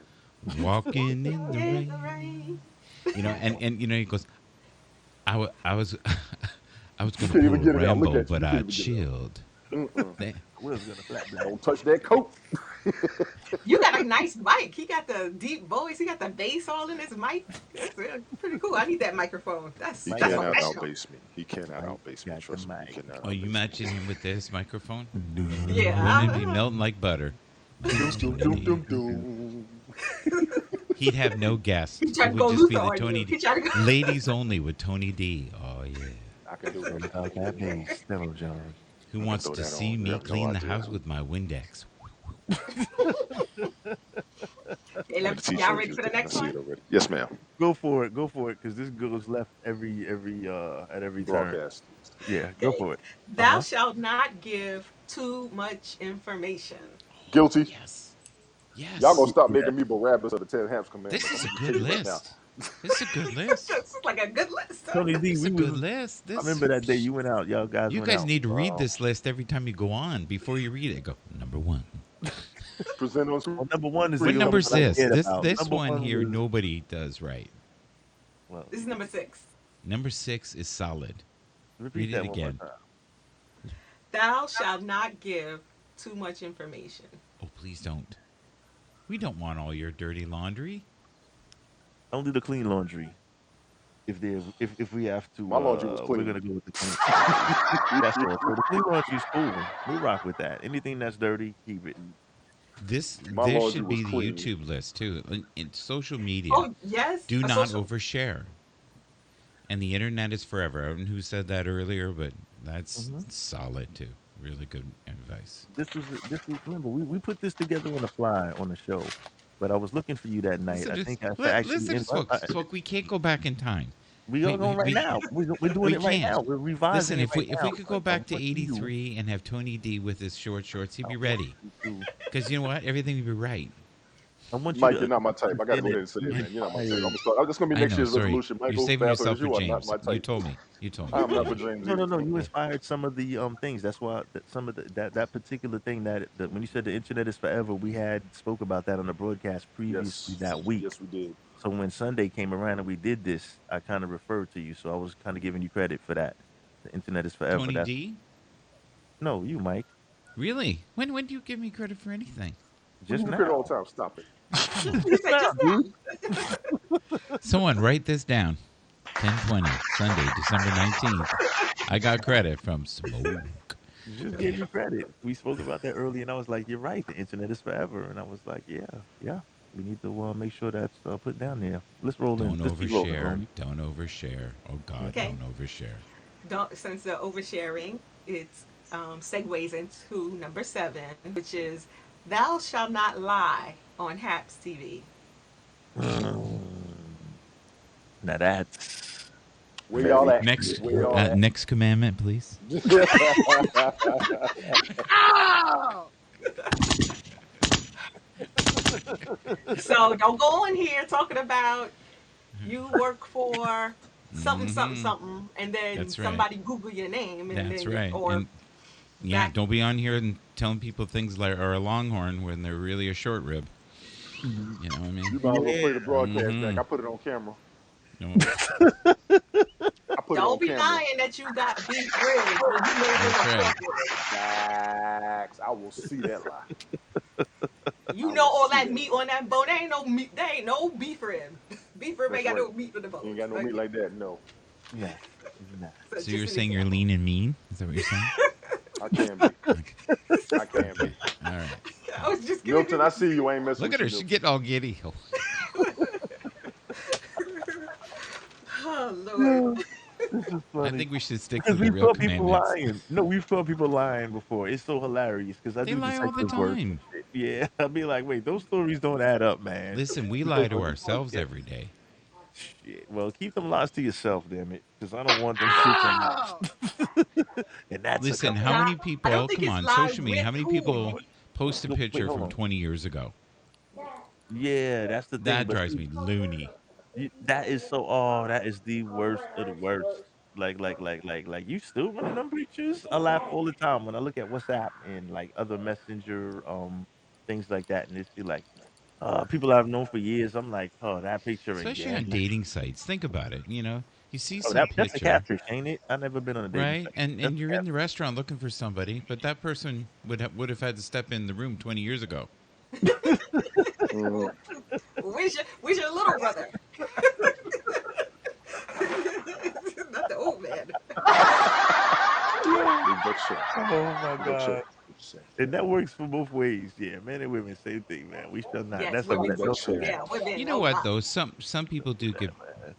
walking in the
In the
rain.
rain.
And he goes, I was I was
You
gonna
can't
pull
even
a
get it out. Look
Rambo,
at you.
but
You can't
I
even get it out.
chilled.
Mm-mm.
Eh,
I was gonna flat black.
Don't touch that coat.
You got a nice mic. He got the deep voice. He got the bass all in his mic. That's pretty cool. I need that microphone. That's
He
Mike
that's
got
cannot
the
professional.
outbass me. He cannot
Mike
outbass me.
got the
Trust me. He
mic.
cannot
Oh, you
outbass me.
matching him with this microphone?
Yeah.
Wouldn't it be melting like butter?
Doom, doom, doom, doom, doom.
He'd have no guests.
He tried
It
to
would
go
just be
Luther
the
on you.
Tony D.
He tried to go.
Ladies only with Tony D. Oh yeah.
I can do
What
that.
about that bass, Stella John?
Who
I can
wants
throw
to
that
see
on. You
me
have no
clean the
idea.
house with my Windex?
Hey,
Look at the
y'all
t-shirt
ready
you
for
was
the
getting. I
next
see
one?
it already. Yes, ma'am.
Go for it, because this goes left every at every turn.
Broadcast.
Yeah, go
Okay.
for it. Uh
Thou
huh.
shalt not give too much information.
Guilty.
Yes.
Y'all gonna
Yes.
stop
Yeah.
making me Barabbas of the Ten Hamps
This
commandments. I'm
is a
gonna just
good
tell you right now.
list. It's a good list.
This is like a good list. Huh?
Tony D,
It's a
we
good
was.
list.
I
This
remember that day you went out. Y'all guys
you
went
guys
out.
need to read this list every time you go on. Before you read it, go number one.
Present on
Well, number one is
What
the
screen.
only
number is
one I
this?
cared
This
about.
this
Number
one
one
here
was
nobody does right.
well.
This is number 6.
Number 6 is solid.
Repeat
Read it
that one more
again.
time.
Thou shalt not give too much information.
Oh, please don't. We don't want all your dirty laundry.
Only the clean laundry. If we have to,
My laundry was
we're
clean.
gonna go with the clean. That's all. So the clean laundry is cool. We rock with that. Anything that's dirty, keep it.
My
This
laundry
should
was
be the
clean.
YouTube list too. In social media,
Oh yes,
do
a
not
social.
overshare. And the internet is forever. I don't know who said that earlier, but that's
hmm
solid too. Really good advice.
This was remember we put this together on the fly on the show, but I was looking for you that night.
Listen,
I
to,
think I actually
listen to Swoke. Swoke, we can't go back in time.
we are going right now. We're doing
We
it right
can't.
now. We're revising
Listen,
it right
if
now.
we could go
But I
back to
want you.
'83 and have Tony D with his short shorts, he'd
I
be
want
ready.
you to.
Because you know what? Everything would be right.
I want you
Mike,
to
you're not my type. I gotta
understand
go
that
ahead and say
you
it, man. You're not my type.
inspired.
That's gonna be
I
next
know.
year's
Sorry,
resolution.
you're
Michael
saving yourself
Bathurst,
for
you are not
James.
my
You
type.
told me. You told me.
I'm not for James
No, no,
either.
no. You inspired some of the things. That's why some of that particular thing that when you said the internet is forever, we had spoke about that on the broadcast previously
Yes,
that week.
yes, we did.
So when Sunday came around and we did this, I kind of referred to you. So I was kind of giving you credit for that. The internet is forever.
Tony
That's
D.
no, you, Mike.
Really? When do you give me credit for anything?
We
Just
give you credit all
now.
the time. Stop it.
Come on.
You
Just
said
now,
just now.
dude.
Someone write this down. 10:20 Sunday, December 19th. I got credit from Smoke.
Just gave you credit. We spoke about that earlier, and I was like, "You're right. The internet is forever." And I was like, "Yeah, yeah. We need to make sure that's put down there. Let's roll in.
Don't
Let's keep rolling,
overshare.
Romy."
Don't overshare. Oh God,
Okay.
don't overshare.
Don't since the oversharing, it segues into number 7, which is thou shalt not lie on Haps TV.
Mm. Now that's
Where y'all
very
at?
Next,
Where y'all at?
next commandment, please.
Oh!
So don't go on here talking about you work for something something
Hmm.
something, and then
That's right.
somebody Google your name, and
That's
then
right.
or
And yeah,
back.
don't be on here and telling people things like are a longhorn when they're really a short rib. You know what I
You
mean?
might as well
yeah.
play the broadcast back.
Mm-hmm.
I put it on camera.
No,
I put it on
Don't be
camera.
lying that you got beef ribs when you made them
that's
a
right.
short rib.
Facts. I will see that lie.
You
I
know
will
all
see
that
that
meat
lie.
on that bone. There ain't no meat. There ain't no beef rib. Beef rib ain't
That's
got
right.
no meat on the
You ain't
bones.
got no meat
Okay?
like that. No,
Nah, nah.
So
So
just
you're
an
saying you're
example.
lean and mean? Is that what you're saying?
I can be.
Okay.
I can be.
All right.
I was just giving
Milton,
you.
I see you. I ain't messing
Look
with
at
you,
her. She's
Milton.
getting all giddy.
Oh Lord.
No, this is
I
funny
think we should stick to
because
the
we've
real
caught people
commandments.
lying. No, we've caught people lying before. It's so hilarious because I
They
do
lie all the
detective work and
time.
shit. Yeah, I'll be like, wait, those stories don't add up, man.
Listen, we
Because
lie to
on the
ourselves
podcast,
every day.
shit. Well, keep them lies to yourself, damn it, because I don't want them shits on my.
Oh!
And that's a
Listen, how
command.
Nah,
many
I don't
people,
think
come
it's
on,
live
social media,
with
how many
who.
people post a
No, wait,
picture
hold
from
on.
20 years ago?
Yeah, that's the thing.
That
But
drives
see,
me loony.
that is so. Oh, that is the worst of the worst. You still running them pictures? I laugh all the time when I look at WhatsApp and like other messenger things like that, and it's be like people I've known for years. I'm like, oh, that picture
Especially
again.
on dating sites. Think about it. You know, you see
Oh,
some
that's a
picture,
catfish, ain't it? I've never been on a dating
right?
site. That's
And
a
you're in the
catfish.
restaurant looking for somebody, but that person would have had to step in the room 20 years ago.
Mhm.
Where's your little brother? Not the old man.
Yeah.
Leave that shit.
Oh my
Leave that shit.
god.
What you say?
And that works for both ways. Yeah, men and women, same thing, man. We shall not.
Yes,
That's a
Leave
women
that.
too.
that
Don't do
shit.
Yeah,
that.
You
women
know
a
what
lot.
though? Some people do get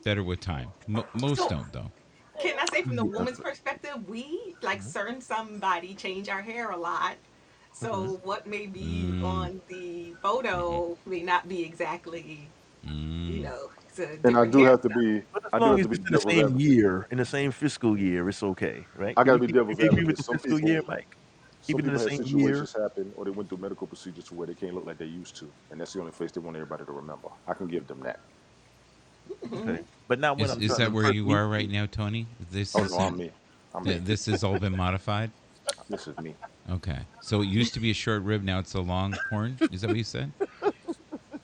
better with time. Most
So
don't though.
can I say from the
Yeah.
woman's perspective, we like
Mhm.
certain somebody change our hair a lot.
Mhm.
So what may be
Mm,
on the
mm-hmm,
photo may not be exactly,
mm.
it's a
And
different hairstyle.
But as
I do
long
have
as
to be
it's in the
devil's
same
advocate.
year, in the same fiscal year, it's okay, right?
I
Can
got to
you
be
keep
devil's
you agree with
advocate.
the fiscal year, Mike? Keep
Some
it in the
people had
same year.
situations happen, or they went through medical procedures to where they can't look like they used to, and that's the only face they want everybody to remember. I can give them that.
Okay, but now when I'm
Is
trying
that
to
where
first
you
meet
are right
you,
now, Tony?
Oh no, I'm me. I'm me.
This has all been modified.
This is me.
Okay, so it used to be a short rib, now it's a long horn. Is that what you said?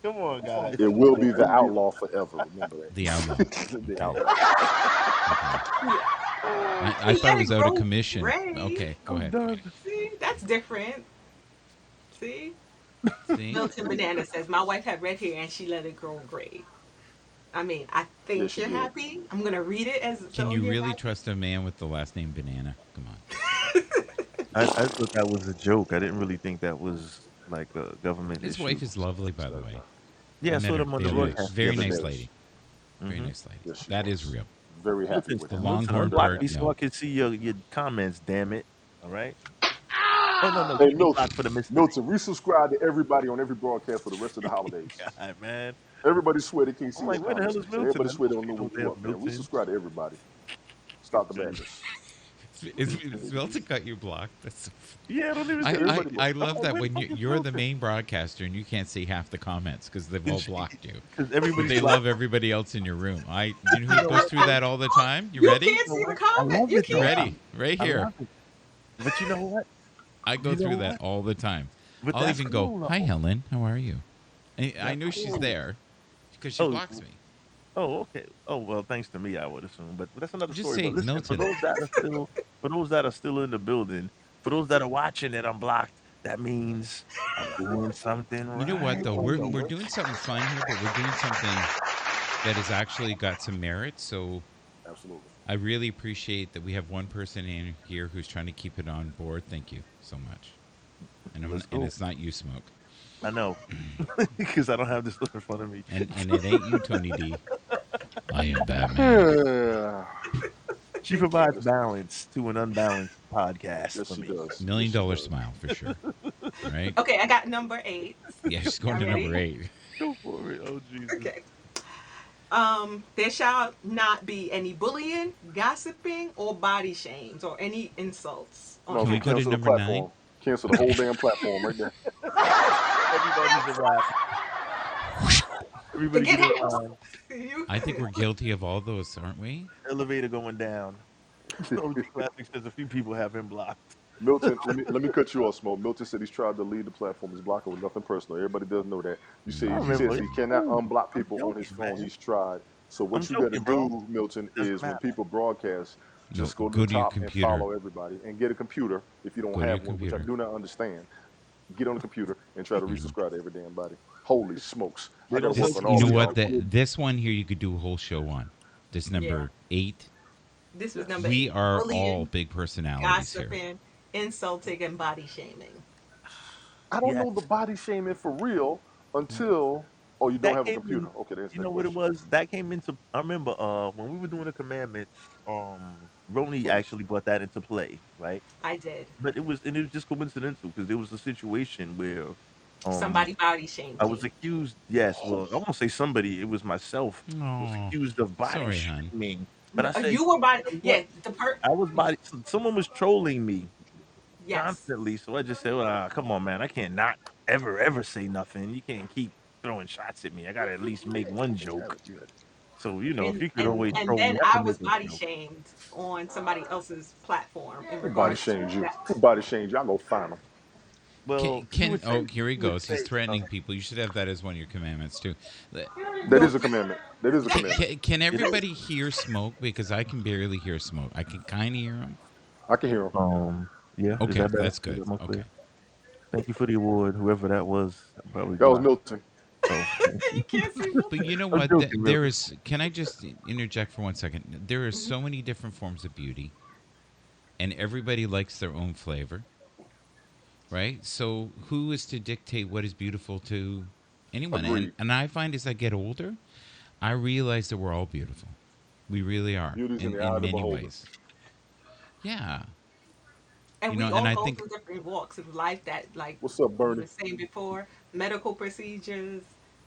come on, guys.
It will be the outlaw forever. Remember
The outlaw.
that. The
Okay,
outlaw.
okay. I
See,
thought it
let it
was out of
grow
commission.
gray.
Okay, go
I'm
ahead.
done.
See, that's different. See?
See,
Milton Banana says, my wife had red hair and she let it grow gray. I mean, I
Yes,
think
she
you're
did.
happy. I'm going to read it as
can
though
you
you're
really
happy.
trust a man with the last name Banana? Come on.
I thought that was a joke. I didn't really think that was like a government
His
issue.
wife is lovely, by the way.
Yeah,
I
I
met
saw
her
them on
the
the
other
She
day.
is.
broadcast the
Very
other
She
nice
day.
lady.
is.
Very
hmm
nice lady.
Yes, she
That is
is.
real.
Very happy
Milton,
with
The
her.
Milton,
longhorn
unblock
part,
me so I
no.
can see your comments. Damn it! All right. Oh no, no,
Ow!
Hey,
keep me
Milton.
blocked for the mystery.
Milton, resubscribe to everybody on every broadcast for the rest of the holidays.
God, man.
Everybody swear they can't
I'm
see your
like, where the hell
comments.
is
So
Milton?
everybody
I know
swear they don't
ain't
know
no
when you
damn
up, man.
Milton.
Resubscribe to everybody. Stop the
Okay.
madness.
Is Milton got you blocked? That's so
Yeah, I don't even see.
I
Everybody
I
blocked.
I'm
love
like,
that
where the
when
fuck is
you're the
Milton?
main broadcaster and you can't see half the comments because they've all blocked you,
Because
but
everybody's
they
blocked.
love everybody else in your room. You know
You
who
know
goes
what
through
though?
that all the time? You
You
ready?
can't
You know
see the
what? I
comment.
love
You
it
You
though.
can't.
ready? Right
I
here.
love it. But you know what?
I go
You know
through that
what?
all the time.
But
I'll
that's
even go,
cool
"Hi,
though.
Helen. How are you?" I
That's
know she's
cool.
there because she
Oh,
blocks me.
oh, okay. Oh, well, thanks to me, I would assume. But that's another
Just
story.
say
But listen,
Milton.
for those that are still in the building, for those that are watching that I'm blocked, that means I'm doing something
You know what
right.
though? We're doing something fun here, but we're doing something that has actually got some merit. So
Absolutely.
I really appreciate that we have one person in here who's trying to keep it on board. Thank you so much.
Let's
And
go.
it's not you, Smoke,
I know because I don't have this stuff in front of me.
and it ain't you, Tony D. I am Batman.
Yeah.
She provides
Yes,
balance to an unbalanced podcast
yes,
for
she
me.
does. Yes,
Million
she
dollar
does.
smile for sure. Right?
Okay, I got number 8.
Yeah, she's going
Y'all
to number
ready?
8.
Go for it. Oh Jesus.
Okay. There shall not be any bullying, gossiping, or body shames or any insults on
No,
Can
so
we go to
campus.
cancel the
number 9?
platform. Cancel the whole damn platform right there.
Everybody's a rap. Everybody
Forget
get in
it.
line.
You,
I think we're guilty of all those, aren't we?
Elevator going down. OG Classic says a few people have him blocked.
Milton, let me cut you off, Smoke. Milton said he's tried to leave the platform. He's blocking with nothing personal. Everybody does know that. You
I
say
Mm.
he says
remember.
he
It's
cannot
cool.
unblock
I'm
people on his
joking,
phone.
man.
He's tried. So
I'm
what you got to
joking, bro.
do, Milton,
Doesn't
is when
matter.
people broadcast,
No,
just go to the
go to your
top and
computer.
follow everybody, and get a computer if you don't
Go to your
have one, which I
computer.
do not understand. Get on the computer and try to
Mhm.
resubscribe to every damn body. Holy smokes! I
They
got to
don't
work
want
This,
on
you to
you
all
know
of
see
what?
y'all.
everything.
This one here, you could do a whole show on. This
yeah.
number 8.
This was number
Yes.
We
8.
are all
Bullying,
big personalities here.
gossiping, insulting, and body shaming.
I don't
Yes.
know the body shaming for real until you don't
That
have a
came
computer.
in.
Okay, that's
You
that
know what it
question.
was? That came into. I remember when we were doing the commandments. Roni
Right.
actually brought that into play, right?
I did.
But it was just coincidental because there was a situation where um
Somebody body shamed
I was
me.
accused. Yes, well, I won't say somebody. It was myself. Was
Oh,
accused of body
sorry, hon.
shaming. But
No,
I said,
you were body.
you know what?
Yeah, the per.
I was body. Someone was trolling me
Yes.
constantly, so I just said, well, come on, man, I can't not ever say nothing. You can't keep throwing shots at me. I gotta at least make one joke. So if
and
you could
and
always
and
troll me,
then
I
I
can
was
make a
body
joke.
shamed on somebody else's platform in
Who body
regards to
shamed you?
that.
Who body shamed you? I go find them.
Well,
Oh, here he
he would
goes. He's
say,
threatening people. You should have that as one of your commandments too.
That
No,
is a commandment. That is a commandment.
Can
it is.
everybody hear Smoke? Because I can barely hear Smoke. I can kind of hear him.
I can hear him.
Yeah, is
Okay,
that better?
that's
Is
good.
that more clear?
Okay.
Thank you for the award, whoever that was. I'm probably
That was
blocked.
Milton.
Oh,
you can't see
But
Milton.
you know
I'm
what?
joking,
There
Milton.
is. Can I just interject for 1 second? There are
Mhm.
so many different forms of beauty, and everybody likes their own flavor, right? So who is to dictate what is beautiful to anyone?
Agreed.
And I find as I get older, I realize that we're all beautiful. We really are
Beauty's in the eye
in
of the
many
beholder.
ways. Yeah,
And we
and
all
I
go
think
through different walks of life that, like
What's up,
we
Bernie?
were saying before, medical procedures,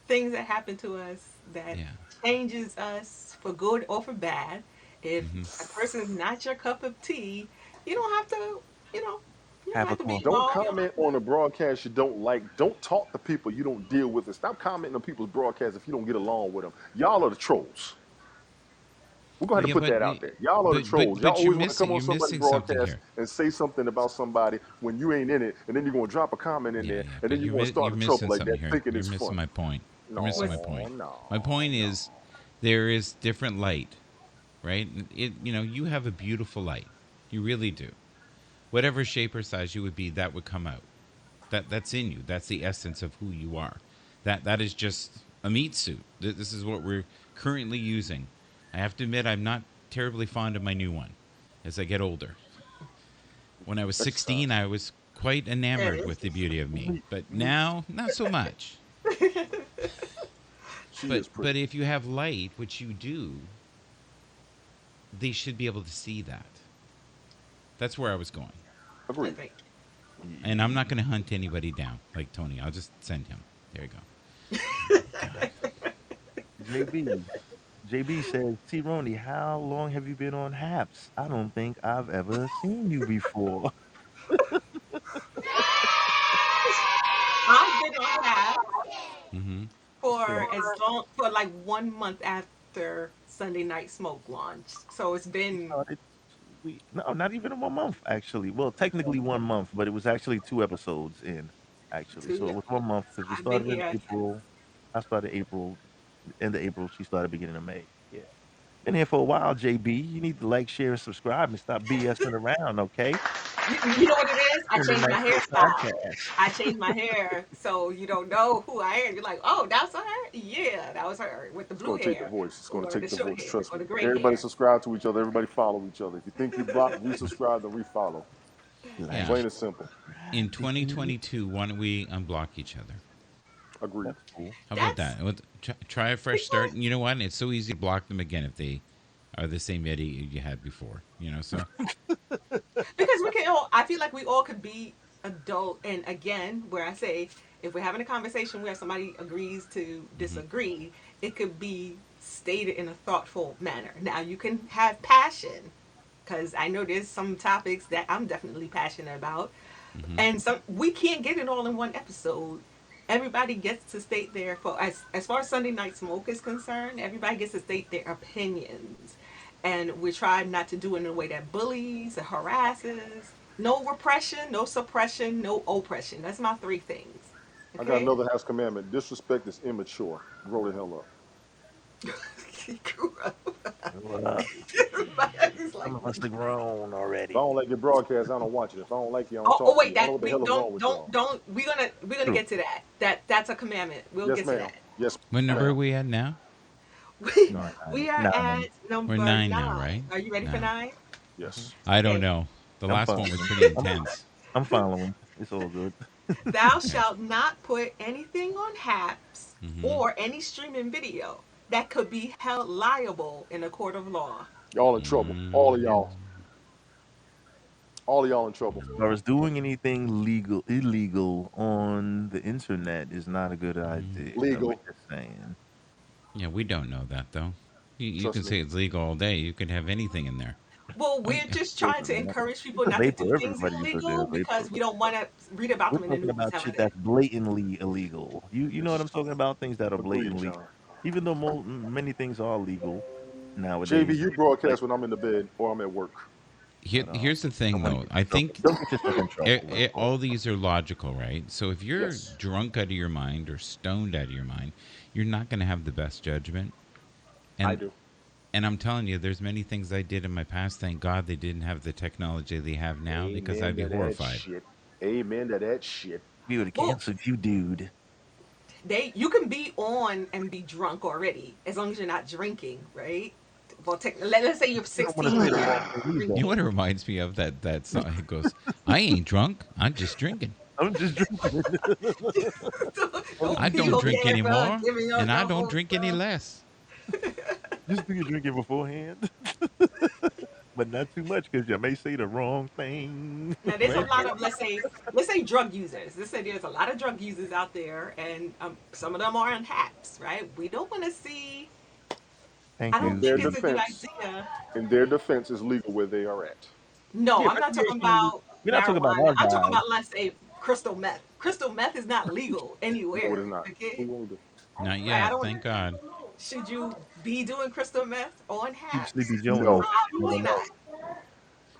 things that happen to us that
yeah.
changes us for good or for bad. If
Hmm.
a person is not your cup of tea, you don't have to, you know, you don't
Have a
have to be
coffee.
Don't
involved. You don't
comment
have
on a broadcast you don't like. Don't talk to people you don't deal with. And stop commenting on people's broadcasts if you don't get along with them. Y'all are the trolls. We're gonna have to
Yeah,
put that out there. Y'all are the trolls. Y'all
you're
always want to
missing
come on somebody's
something
broadcast
here.
and say something about somebody when you ain't in it, and then you're gonna drop a comment in
Yeah,
there,
yeah,
and
but
then you're gonna start
you're
the trouble
missing
like
something
that,
here.
thinking
You're
it's
missing
funny.
my point. You're missing
No,
my
Was
point. My
no,
point
no.
is there is different light, right? You have a beautiful light. You really do. Whatever shape or size you would be, that would come out. That's in you. That's the essence of who you are. That is just a meat suit. This is what we're currently using. I have to admit, I'm not terribly fond of my new one as I get older. When I was
Exercise.
16, I was quite
it
enamored with the
is.
beauty of me,
Me,
but
me,
now not so much.
She
But
is
but
pretty.
if you have light, which you do, they should be able to see that. That's where I was going.
I
Agreed.
think.
And I'm not going to hunt anybody down like Tony. I'll just send him. There you go. Oh my god.
JB. JB says, T. Roney, how long have you been on Haps? I don't think I've ever seen you before.
I've been on half
Mhm.
So,
for as long for like 1 month after Sunday Night Smoke launched. So it's
we
been
started, no, not even in 1 month, actually. Well, technically 1 month, but it was actually 2 episodes in, actually. So it
2 years.
was 1 month because we
I've been
started in
here.
April. I started April, end of April. She started beginning of May. Yeah. Been here for a while, JB. You need to like, share, and subscribe and stop BSing around, okay?
You know what it is? I
In the
changed my
night show
hairstyle.
podcast.
I changed my hair so you don't know who I am. You're like, oh, that's her? Yeah, that was her with the
It's
blue
gonna take the
hair
voice. It's gonna
or the
take the
short
voice.
hair
Trust
or
me.
the gray
Everybody
hair.
subscribe to each other. Everybody follow each other. If you think you blocked, resubscribe and refollow.
Like,
Yeah.
Plain and
share,
simple.
In
subscribe, dude.
2022, why don't we unblock each other?
Agreed.
That's cool.
How about
That's
that? Try a fresh start.
because
And you know what? It's so easy to block them again if they are the same Eddie you had before. So
because we can all. I feel like we all could be adult. And again, where I say if we're having a conversation where somebody agrees to
mhm.
disagree, it could be stated in a thoughtful manner. Now you can have passion because I know there's some topics that I'm definitely passionate about,
Mhm.
and some we can't get it all in one episode. Everybody gets to state their for as far as Sunday Night Smoke is concerned. Everybody gets to state their opinions, and we try not to do it in a way that bullies or harasses. No repression, no suppression, no oppression. That's my three things.
I got
Okay.
another house commandment. Disrespect is immature. Grow the hell up.
Grew up.
What up?
Everybody's
Some
like,
of us are grown
If I don't
already.
like your broadcast, I don't watch it. If I don't like you, I don't
oh, oh
talk to
wait,
you. I don't know
that
what the
we
hell is wrong with y'all.
don't we're gonna
True.
get to that. That's a commandment. We'll
Yes,
get to
ma'am.
that.
Yes,
What number are
ma'am.
we at now?
We,
Nine.
we are at
Nine.
We're
number
9 now,
9.
right?
Are you ready for
9.
9?
Mhm.
Yes.
I don't
Okay.
know. The
I'm
last one was
following.
pretty
I'm,
intense.
I'm following. It's all good.
Thou
Okay.
shalt not put anything on HAPS
Mhm.
or any streaming video that could be held liable in a court of law.
Y'all in trouble. All of
Mm.
y'all. All of y'all in trouble.
As far as doing anything illegal on the internet is not a good
Mm.
idea. We're
Legal.
just saying.
Yeah, we don't know that though. You can
Trust me.
say it's legal all day. You could have anything in there.
Well,
Oh,
we're
yeah.
just trying to
Children, man.
encourage
It's
people
a
not to do
vapor.
things
Everybody uses their
illegal
vapor.
because we don't want to read about
We're
them in the
talking
news
about
every
shit
day.
that's blatantly illegal. You know what I'm talking about? Things that are
Agreed,
blatantly,
John.
even though many things are legal
JV,
nowadays.
you
Like,
broadcast when I'm in the bed or I'm at work.
but
Here's the thing,
don't want to
though.
get
I
yourself.
think
Don't get yourself in trouble. That's all.
all these are logical, right? So if you're
Yes,
drunk out of your mind or stoned out of your mind, you're not going to have the best judgment.
I
And
do.
and I'm telling you, there's many things I did in my past. Thank God they didn't have the technology they have now, because
Amen
I'd be
to that
horrified.
shit. Amen to that shit.
We would have
Well,
canceled you, dude.
you can be on and be drunk already as long as you're not drinking, right? Well, let's say you're
You don't want to
16
say
and
the
you're
wrong thing
You know
either.
what
drinking.
it reminds me of? That song. It goes, "I ain't drunk. I'm just drinking.
I'm just drinking. Only
I
Don't
because you
don't
feel
drink,
drink
bad for
anymore,
giving
and I
yourself
don't
on
drink any
stuff.
less."
just because you're drinking beforehand, but not too much because you may say the wrong thing.
Now, there's a
Right?
lot of let's say drug users. Let's say there's a lot of drug users out there, and some of them are on hacks, right? We don't want to see. I
Thank
don't
In
you.
think
their
it's a good
defense,
idea.
in their defense, is legal where they are at.
No,
Yeah,
I'm not talking
recreationally.
about
We're not talking about
marijuana.
our
I'm talking
guys.
about, let's say, crystal meth. Crystal meth is not legal
No, it
anywhere.
is not. What
Okay,
you want to do?
Not
right? I
yet,
don't.
thank God.
Should you be doing crystal meth on
Keep
Haps?
Sleepy Joe in
No.
the
Probably
back.
not.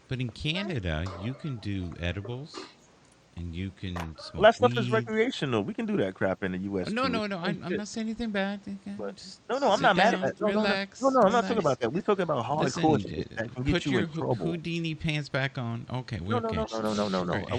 But in Canada, you can do edibles and you can
Well,
smoke
that stuff is
weed.
recreational. We can do that crap in the U.S.
No,
too.
no,
It's
no.
the same
I'm
shit.
not saying anything bad. Okay,
But
just
no, I'm
sit
not mad at
down,
that. No, no, no, no,
relax,
no. I'm not talking
relax.
about that. We're talking about hardcore
Listen,
shit that can get
put
you
your
in trouble.
Houdini pants back on. Okay, we're
No, no,
okay.
no, no, no, no, no,
All
no.
right.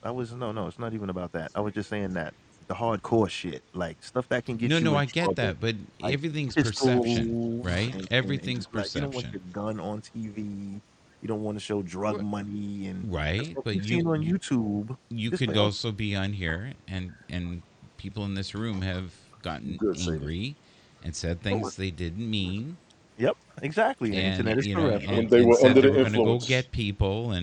I was no, no. It's not even about that. I was just saying that the hardcore shit, like stuff that can
No,
get you
no,
in
I get
trouble,
that, but
like
everything's perception,
pistols
right?
and
Everything's
just like you don't want
perception,
your gun on TV. You don't want to show drug
R-
money and the
right?
stuff
But
you've seen on
you
YouTube.
you
Just
could
like, oh,
also be on here, and people in this room have gotten
Good, Sadie.
angry and said
oh,
things they didn't mean,
yep, exactly. And
and
internet is forever.
When they
and
were
said
under
they
the
were going to go
influence.
get people,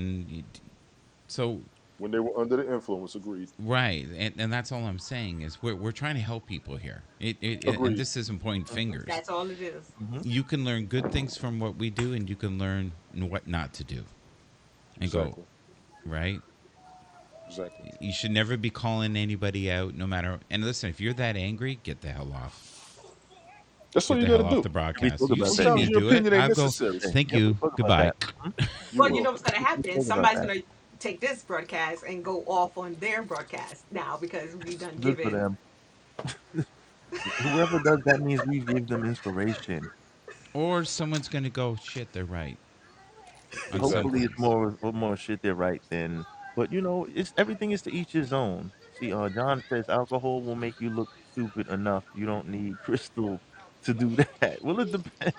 so
When they were under the influence, agreed.
right, and that's all I'm saying is we're trying to help people here. And
Agreed.
this isn't pointing fingers.
That's all it is.
Hmm.
You can learn good things from what we do, and you can learn what not to do, and go
Exactly.
right.
Exactly.
You should never be calling anybody out, no matter. And listen, if you're that angry, get the hell off.
That's all
Get
you
the
got to
hell off
do.
the
We
broadcast.
talk
You've
about that.
seen me
Sometimes your
do it.
opinion ain't
I'll go.
necessary.
Thank
Yeah, we
you.
talk about
Goodbye.
that. Mhm.
You
Well, you
will.
know what's going to
We
happen?
talk about
Somebody's
that.
going to take this broadcast and go off on their broadcast now because we done
Good for
given.
them. Whoever does that means we give them inspiration.
Or someone's gonna go, shit, they're right on some
Exactly.
Hopefully, it's
things.
more shit they're right than. But it's everything is to each his own. See, John says alcohol will make you look stupid enough. You don't need crystal to do that. Well, it depends.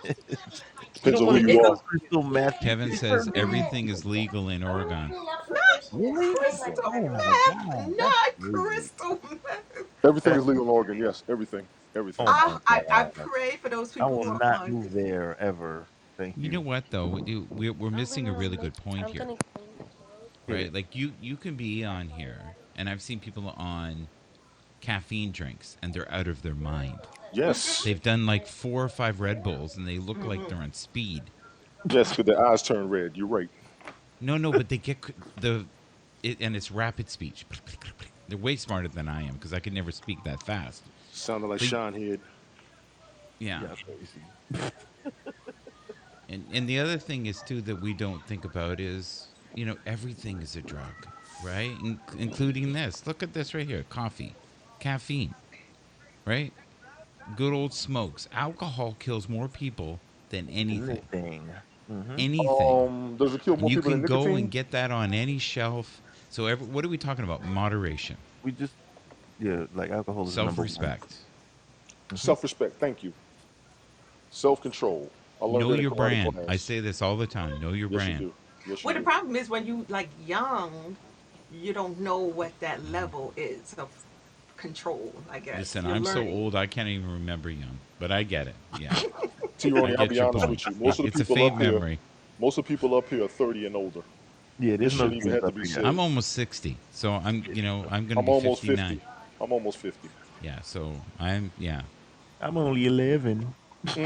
You
Depends
don't
on
want
who
to
you
give
It's
them
are.
crystal meth.
Kevin
You
says
turn them
everything is legal in Oregon.
not
really?
crystal
Oh my
meth.
god, that's
Not
crazy.
crystal meth.
Everything
That
is legal in Oregon. Yes, everything. Everything.
oh my
I
god.
pray for those
I
people
will
who are
not
on.
move there ever. Thank
You know
you.
what though? We're missing a really good point here,
Hit
right?
it.
Like you can be on here, and I've seen people on caffeine drinks, and they're out of their mind.
Yes.
They've done like 4 or 5 Red Bulls, and they look like
Mhm.
they're on speed.
Yes, because their eyes turn red. You're right.
No, no, but they get and it's rapid speech. They're way smarter than I am because I could never speak that fast.
Sounded like
But
Sean Head.
yeah,
Yeah, crazy.
and the other thing is too that we don't think about is everything is a drug, right? Including this. Look at this right here: coffee, caffeine, right? Good old smokes. Alcohol kills more people than anything.
Anything. Hmm.
Anything.
Does it kill
And
more
you
people than
can go and
nicotine?
get that on any shelf. So what are we talking about? Moderation,
We just like alcohol is number one.
self-respect.
Hmm.
Self-respect. Thank you. Self-control. I learned
Know
that in
your
karate
brand. I
class.
say this all the time. Know your
Yes, you
brand.
do. Yes, you
Well, the
do.
problem is when you like young, you don't know what that level is of control. I guess
Listen,
you're
I'm so
learning.
old I can't even remember young, but I get it. Yeah, I
T-Ronnie, I'll
get
be
your
honest
point.
with you. Most of the
It's a
people up
faint
here,
memory.
most of the people up here are 30 and older.
Yeah,
This
there's no
shit even
kids
had to
up
be
here.
I'm
said.
almost 60, so I'm gonna
I'm
be
almost
59.
50. I'm almost 50.
Yeah, so I'm yeah
I'm only 11.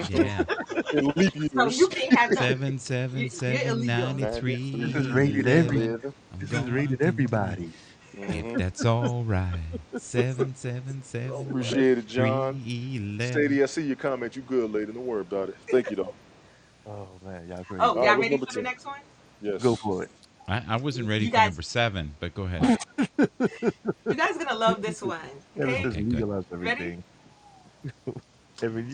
yeah
In leap
So you
years.
can't have no.
seven seven
You're
seven
illegal.
ninety
93,
This is
three
rated every.
11.
11.
I'm
This is
gonna
rated
do it
everybody.
if
Mm-hmm.
that's all right. 777
Alright.
Appreciate it, John.
311.
Sadie, I see your comment. You good, lady. Don't worry about it. Thank you, though.
Oh man, y'all
Oh,
crazy.
All right,
y'all
what's
ready
number
for the
10?
next one?
Go
Yes.
for it.
I wasn't ready
You
for
guys,
number 7, but go ahead.
you guys gonna love this one.
Kevin
Okay,
says
Okay, good.
legalize
ready?
everything.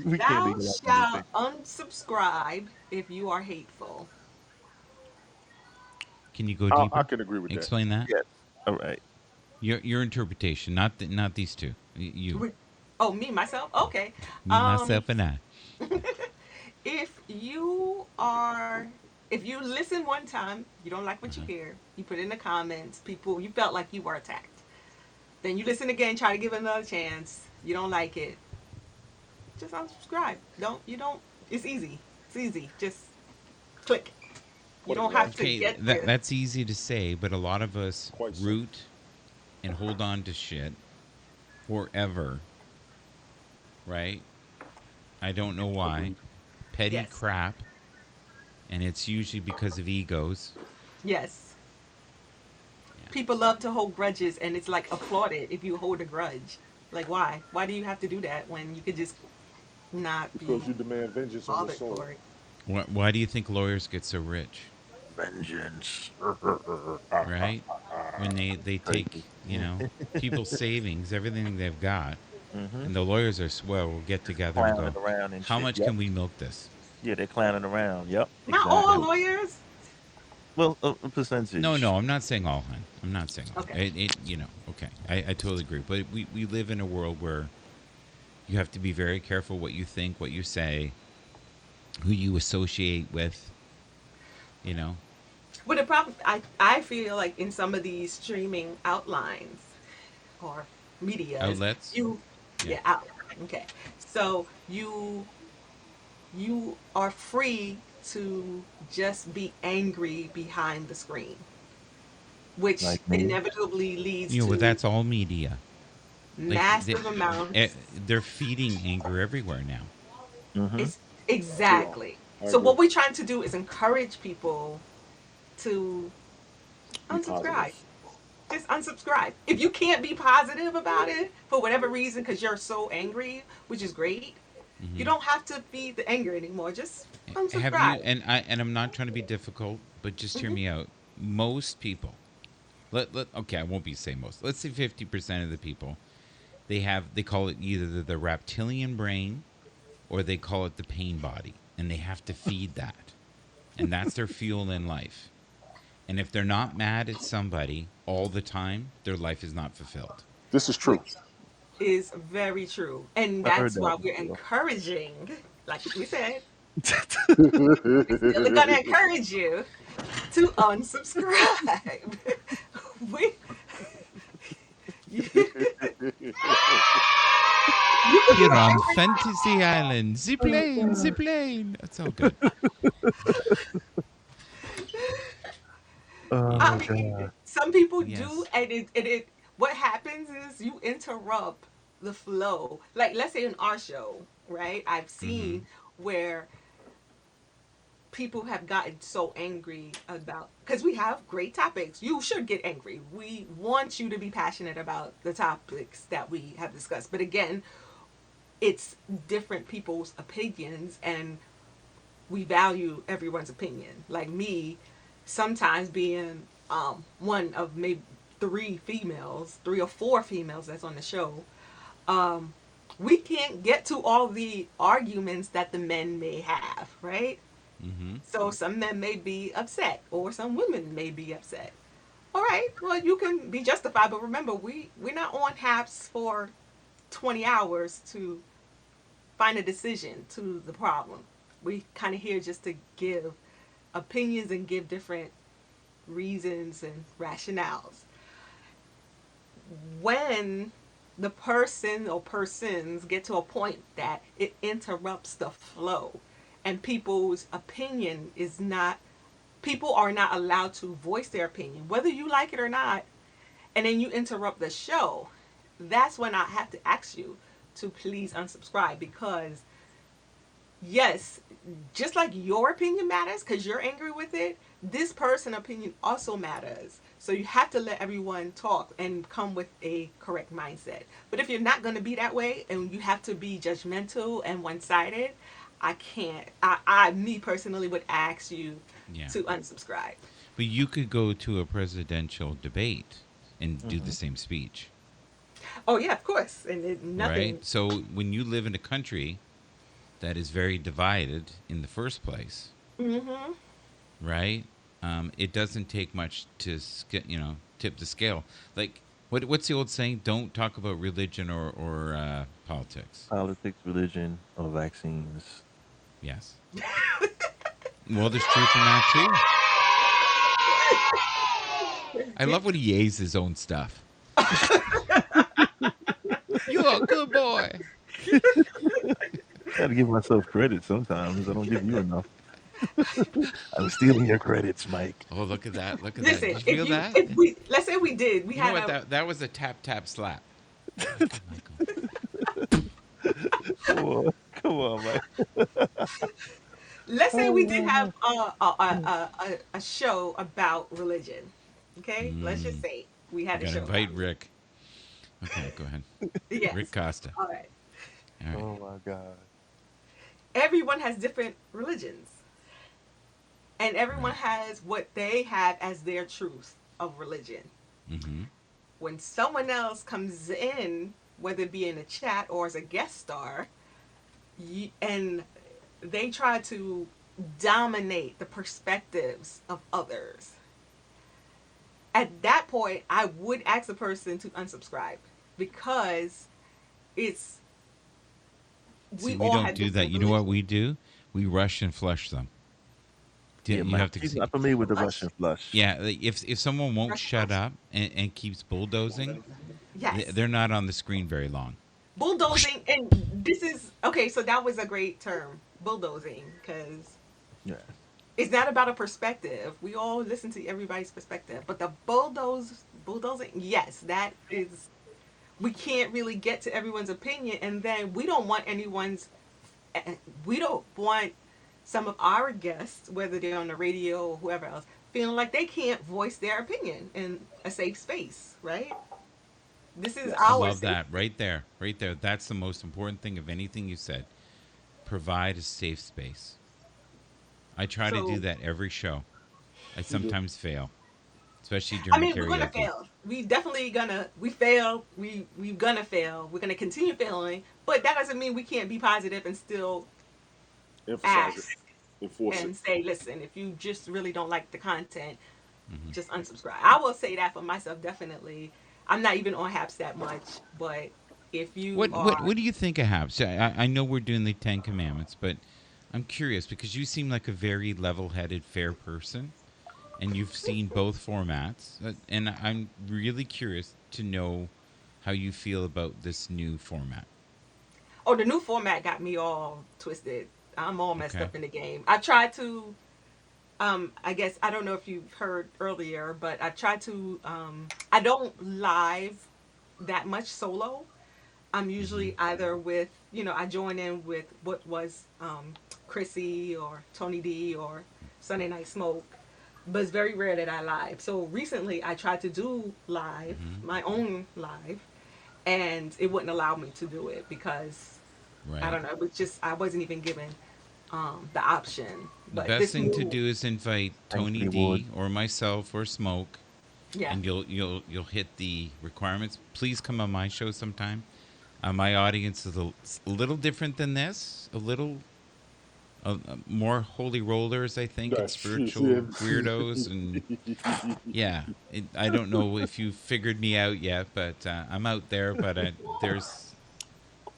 We can't
Thou
legalize everything.
shalt unsubscribe if you are hateful.
Can you go
I
deeper?
can agree with that.
Explain that.
Yes. All right.
Your interpretation, not these two. You,
Oh, me myself. Okay.
me,
Um,
myself, and I.
if you are, if you listen one time, you don't like what you
Uh-huh.
hear, you put in the comments, people, you felt like you were attacked. Then you listen again, try to give it another chance. You don't like it, just unsubscribe. Don't. It's easy. It's easy. Just click. You
What a
don't have to
magic.
Okay,
get this.
that's easy to say, but a lot of us
Quite simple.
root and hold on to shit forever, right? I don't know why.
Agreed.
Petty
Yes.
crap, and it's usually because of egos.
Yes.
Yeah.
People love to hold grudges, and it's like applauded if you hold a grudge. Like, why? Why do you have to do that when you could just not be
because you demand vengeance on your
bothered
soul.
for it.
Why do you think lawyers get so rich?
Vengeance.
Right? When they
Crazy.
take, people's savings, everything they've got,
Mm-hmm.
and the lawyers are swell, will get together and
Clowning
go,
around and
how
shit.
much
Yep.
can we milk this?
Yeah, they're clowning around. Yep.
Not all
Exactly.
Yep.
lawyers.
Well, a
No,
percentage.
no, I'm not saying all, hun. I'm not saying all.
Okay.
Okay. I totally agree. But we live in a world where you have to be very careful what you think, what you say, who you associate with, you know,
But the problem, I feel like in some of these streaming outlines or medias,
outlets.
you,
Yeah.
yeah, out. Okay. So you are free to just be angry behind the screen, which
Like me.
inevitably leads
But
to
that's all media. Like
massive amounts.
they're feeding anger everywhere now.
Mm-hmm.
It's
They are.
exactly.
I
So
agree.
what we're trying to do is encourage people to
Be positive.
unsubscribe. Just unsubscribe. If you can't be positive about it for whatever reason because you're so angry, which is great, you
Hmm.
don't have to be the anger anymore. Just
Have you?
unsubscribe.
And I'm not trying to be difficult, but just hear
Hmm.
me out. Most people, okay, I won't be say most. Let's say 50% of the people, they call it either the reptilian brain or they call it the pain body, and they have to feed that, and that's their fuel in life. And if they're not mad at somebody all the time, their life is not fulfilled.
This is true.
Which is very true. And
I heard
that's
that
why we're
before.
encouraging, like we said, we're still going to encourage you to unsubscribe. we, you, you can be
You're on
angry.
Fantasy Island. Zipline, zipline. That's all good.
I
Oh
mean,
god.
some people do,
Yes.
and it what happens is you interrupt the flow. Like let's say in our show, right? I've
Mm-hmm.
seen where people have gotten so angry about because we have great topics. You should get angry. We want you to be passionate about the topics that we have discussed. But again, it's different people's opinions and we value everyone's opinion. Like me, sometimes being one of maybe three or four females that's on the show, we can't get to all the arguments that the men may have, right?
Mm-hmm.
So some men may be upset, or some women may be upset. All right, well you can be justified, but remember we're not on HAPS for 20 hours to find a decision to the problem. We kind of here just to give opinions and give different reasons and rationales. When the person or persons get to a point that it interrupts the flow and people's opinion is not, people are not allowed to voice their opinion, whether you like it or not, and then you interrupt the show, that's when I have to ask you to please unsubscribe because yes, just like your opinion matters because you're angry with it, this person opinion also matters. So you have to let everyone talk and come with a correct mindset. But if you're not going to be that way and you have to be judgmental and one-sided, I can't. Me personally would ask you
Yeah.
to unsubscribe.
But you could go to a presidential debate and do the
Mm-hmm.
same speech,
Oh yeah, of course. And
right?
nothing.
So when you live in a country that is very divided in the first place,
Mm-hmm.
right? It doesn't take much to tip the scale. Like what's the old saying? Don't talk about religion or politics.
Politics, religion, or vaccines.
Yes. Well, there's truth in that too. I love when he yays his own stuff. You're a good boy.
Gotta give myself credit sometimes. I don't give you enough. I'm stealing your credits, Mike.
Oh, look at that! Look at that! Did
Listen,
you feel that?
if we let's say we did, we
You know
had
what?
a
That was a tap tap slap. Thank you, Michael.
Come on. Come on, Mike.
let's say we did have
Oh,
a show about religion. Okay, let's just
Mm,
say we
we
had a
gotta
show about
invite Rick. Okay, go ahead.
yes.
Rick Costa.
All right.
All right.
oh my God.
everyone has different religions, and everyone
Right.
has what they have as their truth of religion.
Mm-hmm.
When someone else comes in, whether it be in a chat or as a guest star, and they try to dominate the perspectives of others, at that point, I would ask a person to unsubscribe because it's
See,
we
we
all
don't
have
do that.
different
You know what
religions.
we do? We rush and flush them.
Yeah,
You
man.
have to
He's
see.
not familiar with the
Flush,
Russian flush.
Yeah, like, if someone won't
rush,
shut
flush.
up and keeps bulldozing,
Yes,
they're not on the screen very long.
bulldozing, and this is okay. So that was a great term, bulldozing, because
Yeah.
it's not about a perspective. We all listen to everybody's perspective, but the bulldozing, yes, that is. We can't really get to everyone's opinion, and then we don't want some of our guests, whether they're on the radio or whoever else, feeling like they can't voice their opinion in a safe space, right? This is
I
Yes.
our
love
safe.
that right there, right there. That's the most important thing of anything you said. Provide a safe space. I try to do
So,
that every show. I
We do.
sometimes fail, especially
I
during
mean, we're gonna
karaoke.
fail. We definitely gonna we fail. We gonna fail. We're gonna continue failing, but that doesn't mean we can't be positive and still
Emphasize it.
ask
Enforce it.
and say, listen, if you just really don't like the content,
Hmm.
just unsubscribe. I will say that for myself, definitely. I'm not even on Haps that much, but if you are,
What do you think of Habs? I know we're doing the Ten Commandments, but I'm curious because you seem like a very level-headed, fair person, and you've seen both formats, and I'm really curious to know how you feel about this new format.
oh, the new format got me all twisted. I'm all messed
Okay.
up in the game. I tried to, I guess, I don't know if you've heard earlier, but I tried to, I don't live that much solo. I'm
Hmm.
usually either with, I join in with what was Chrissy or Tony D or Sunday Night Smoke, but it's very rare that I live. So recently I tried to do live,
Hmm.
my own live, and it wouldn't allow me to do it because I
Right.
don't know, it was just, I wasn't even given the option.
The
But
best
this
thing to
new,
do is invite Tony
Thankfully, would.
D or myself or Smoke,
yeah.
and you'll hit the requirements. Please come on my show sometime. My audience is a little different than this, a little more holy rollers, I think, and
That's true.
spiritual weirdos. And yeah, I don't know if you figured me out yet, but I'm out there. But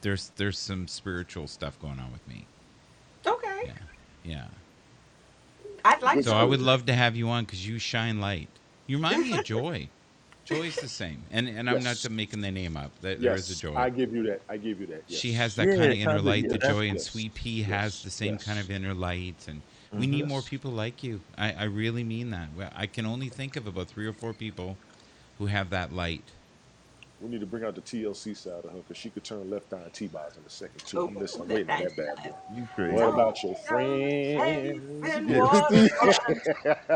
there's some spiritual stuff going on with me.
Okay.
Yeah, yeah.
I'd like
Which
So I would
to.
love to have you on because you shine light. You remind me of Joy. Joy's the same, and I'm not
yes,
making the name up. There is a
yes,
Joy.
I give you that. I give you that.
She has
Yes,
that kind
Yeah,
of inner
kind of.
light,
Yeah,
the
that's.
Joy, and
yes,
Sweet Pea has
yes,
the same kind of
yes,
inner light. And we
Hmm.
need more
yes.
people like you. I really mean that. Well, I can only think of about 3 or 4 people who have that light.
We need to bring out the TLC side of her because she could turn left eye T-bars in a second too.
Oh,
I'm listening. I'm
let
waiting on
that.
that bad boy.
You
What
crazy?
Don't
about your
go
friends?
chasing
Yeah.
waterfalls.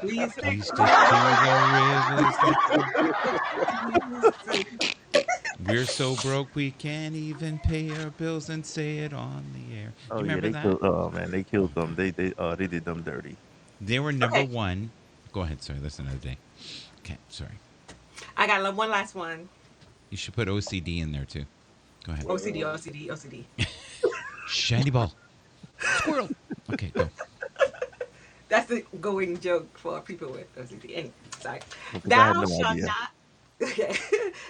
Please take
Please stick
my
to the rivers that
hand.
we're so broke we can't even pay our bills and say it on the air. Do
Oh
you
yeah,
remember
they
that?
killed. Oh man, they killed them. They did them dirty.
They were number
Okay,
one. Go ahead. Sorry, that's another day. Okay, sorry.
I got one last one.
You should put OCD in there too. Go ahead.
OCD, OCD, OCD.
Shiny ball. Squirrel. Okay, go.
That's the going joke for people with OCD. Anyway, sorry.
Because I had
Thou
no
shalt
idea.
not. Okay.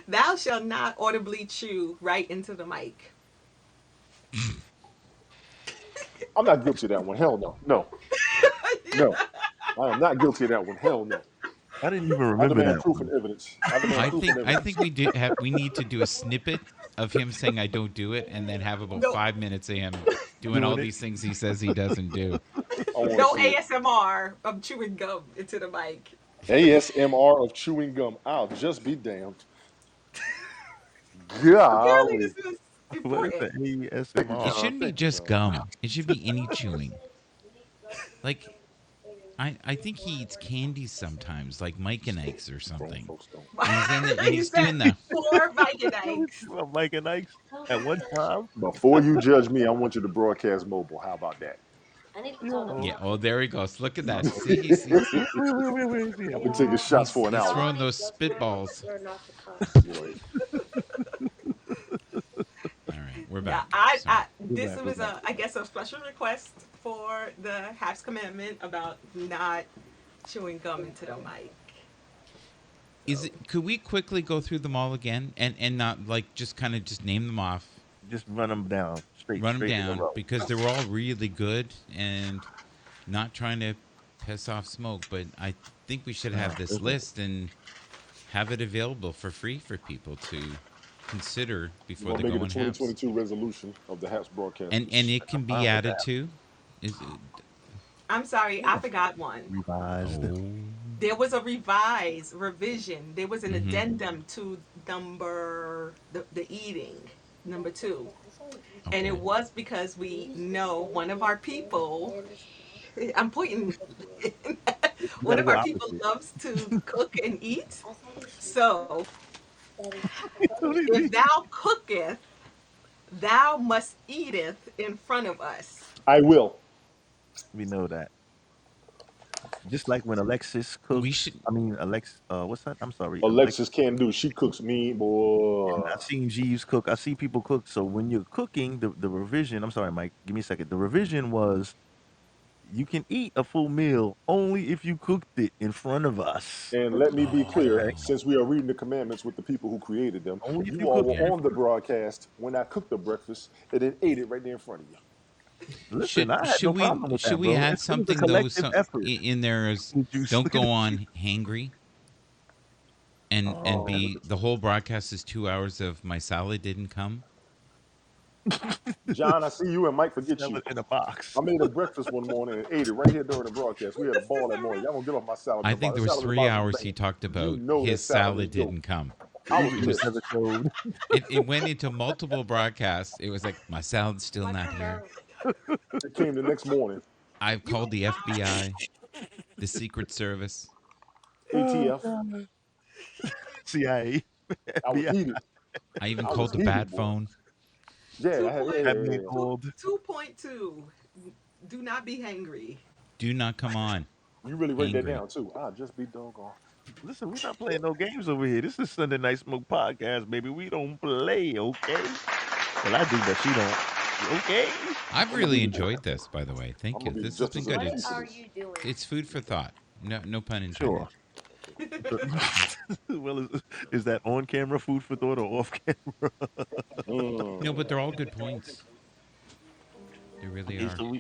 Thou shalt not audibly chew right into the mic.
I'm not guilty of that one. Hell no. No. No. I am not guilty of that one. Hell no.
I didn't even
I
remember
demand
that
proof and
one.
evidence. I demand proof and
I think
evidence.
we need to do a snippet of him saying I don't do it, and then have about
No,
5 minutes of him doing all
Doing it.
these things he says he doesn't do.
I want to
no
see it.
ASMR of chewing gum into the mic.
ASMR of chewing gum. I'll just be damned.
Apparently,
Golly.
this was
What is the
important.
It
ASMR?
shouldn't be
Thank you,
just
John.
gum. It should be any chewing. Like I think he eats candy sometimes, like Mike and Ike's or
Grown
something.
folks don't.
And he's in the and
You
he's
said
doing the
4 Vikings.
Mike and Ike's at one time.
Before you judge me, I want you to broadcast mobile. How about that?
yeah.
Yo,
Oh, there he goes. Look at that. See,
yeah.
I've been taking shots for an
he's
hour.
throwing those spitballs.
Boy,
All right, we're
Yeah,
back. Sorry.
We're
this
back. We're
was
back.
a, I guess, a special request for the Habs commandment about not chewing gum into the mic.
Is
So,
it? Could we quickly go through them all again and not like just kind of just name them off,
Just run them down
run them
straight in a
down
row.
because they were all really good and not trying to piss off smoke, but I think we should have this
Listen,
list and have it available for free for people to consider
we're
before
gonna
they
make
go
it a
on Habs.
2022 resolution of the Haps
And
broadcasters.
it can be
fine with
added
that.
to. Is it,
I'm sorry, I forgot one.
Revised.
oh.
There was a revision. There was an
Mm-hmm.
addendum to the eating number 2, and it
Okay.
was because we know one of our people. I'm pointing.
You
One
gotta
of
go
our people
opposite.
loves to cook and eat. So
Tony
if
D.
thou cooketh, thou must eateth in front of us.
I will.
We know that. Just like when Alexis
We
cooks.
should
I mean, what's that? I'm sorry, Alex.
Alexis can do. She cooks me,
And
boy.
I've seen Jeeves cook. I see people cook. So when you're cooking, the revision. I'm sorry, Mike. Give me a second. The revision was you can eat a full meal only if you cooked it in front of us.
And let me be clear,
Okay.
oh
since we are reading the commandments with the people who created them,
Only if
you
you
all
cooked it
yeah.
were
in
on the
front.
broadcast when I cooked the breakfast and then ate it right there in front of you.
Listen, I had no problem with
Should
that,
we
bro.
add
It was a
something though
collective
some
effort.
in there as
Look at the juice.
don't
Look at
go
the juice.
on hangry and
Oh,
be the whole broadcast is 2 hours of my salad didn't come.
John, I see you and Mike forget
sell
you.
it in a box.
I made a breakfast one morning and ate it right here during the broadcast. We had a
This is
ball that
a
morning. Y'all gonna get off my salad
I
in a box.
think
That
there was
salad in a
three
box is
hours he
banging.
talked
You
about
know that
his
salad is
salad
dope.
didn't come.
The
I was
eagles
pissed.
never showed.
It went into multiple broadcasts. It was like my salad's still not here.
It came the next morning.
I've
you
called
were
the
fine.
FBI, the Secret Service.
Oh
ATF.
God. CIA,
I was
FBI,
heated.
I even
I
called
was
the
heated,
bat
boy.
phone.
Yeah,
Two
I had,
point
have been
yeah.
two
called.
2.2. Do not be hangry.
Do not come on,
You really write that
hangry.
down too. I'll just be doggone.
Listen, we're not playing no games over here. This is Sunday Night Smoke Podcast, baby. We don't play, okay? Well, I do, but she don't. Okay?
I've
I'm gonna be
really
the
enjoyed this, by the way.
I'm
Thank you.
gonna be the
This has been
justice of
good.
the peace of this.
It's food for thought. No pun
Sure.
intended.
So- well, is that on camera food for thought or off camera?
No, but they're all
Mm.
good points. They really
Okay,
are.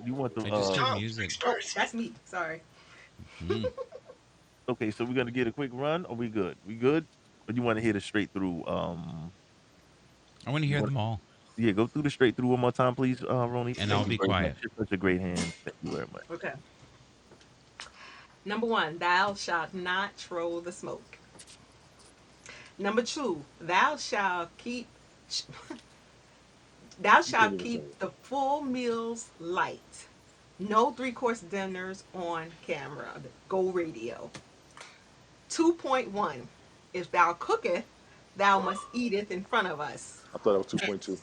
you want the
I just hear music.
Oh, that's me. Sorry.
Mm.
okay, so we're gonna get a quick run. Or we good? We good? Or you want to hit it straight through?
I want to
You
hear
want
them all,
yeah, go through the straight through one more time, please, Roni.
and I'll
Thank you
be
very much.
quiet.
You're such a great hand. Thank you very much.
Okay. Number 1, thou shalt not troll the smoke. Number 2, thou
You can't
shalt
even say
keep
it.
the full meals light. No 3-course dinners on camera. Go radio. 2.1, if thou cooketh, thou must eateth in front of us.
I thought it was 2.2.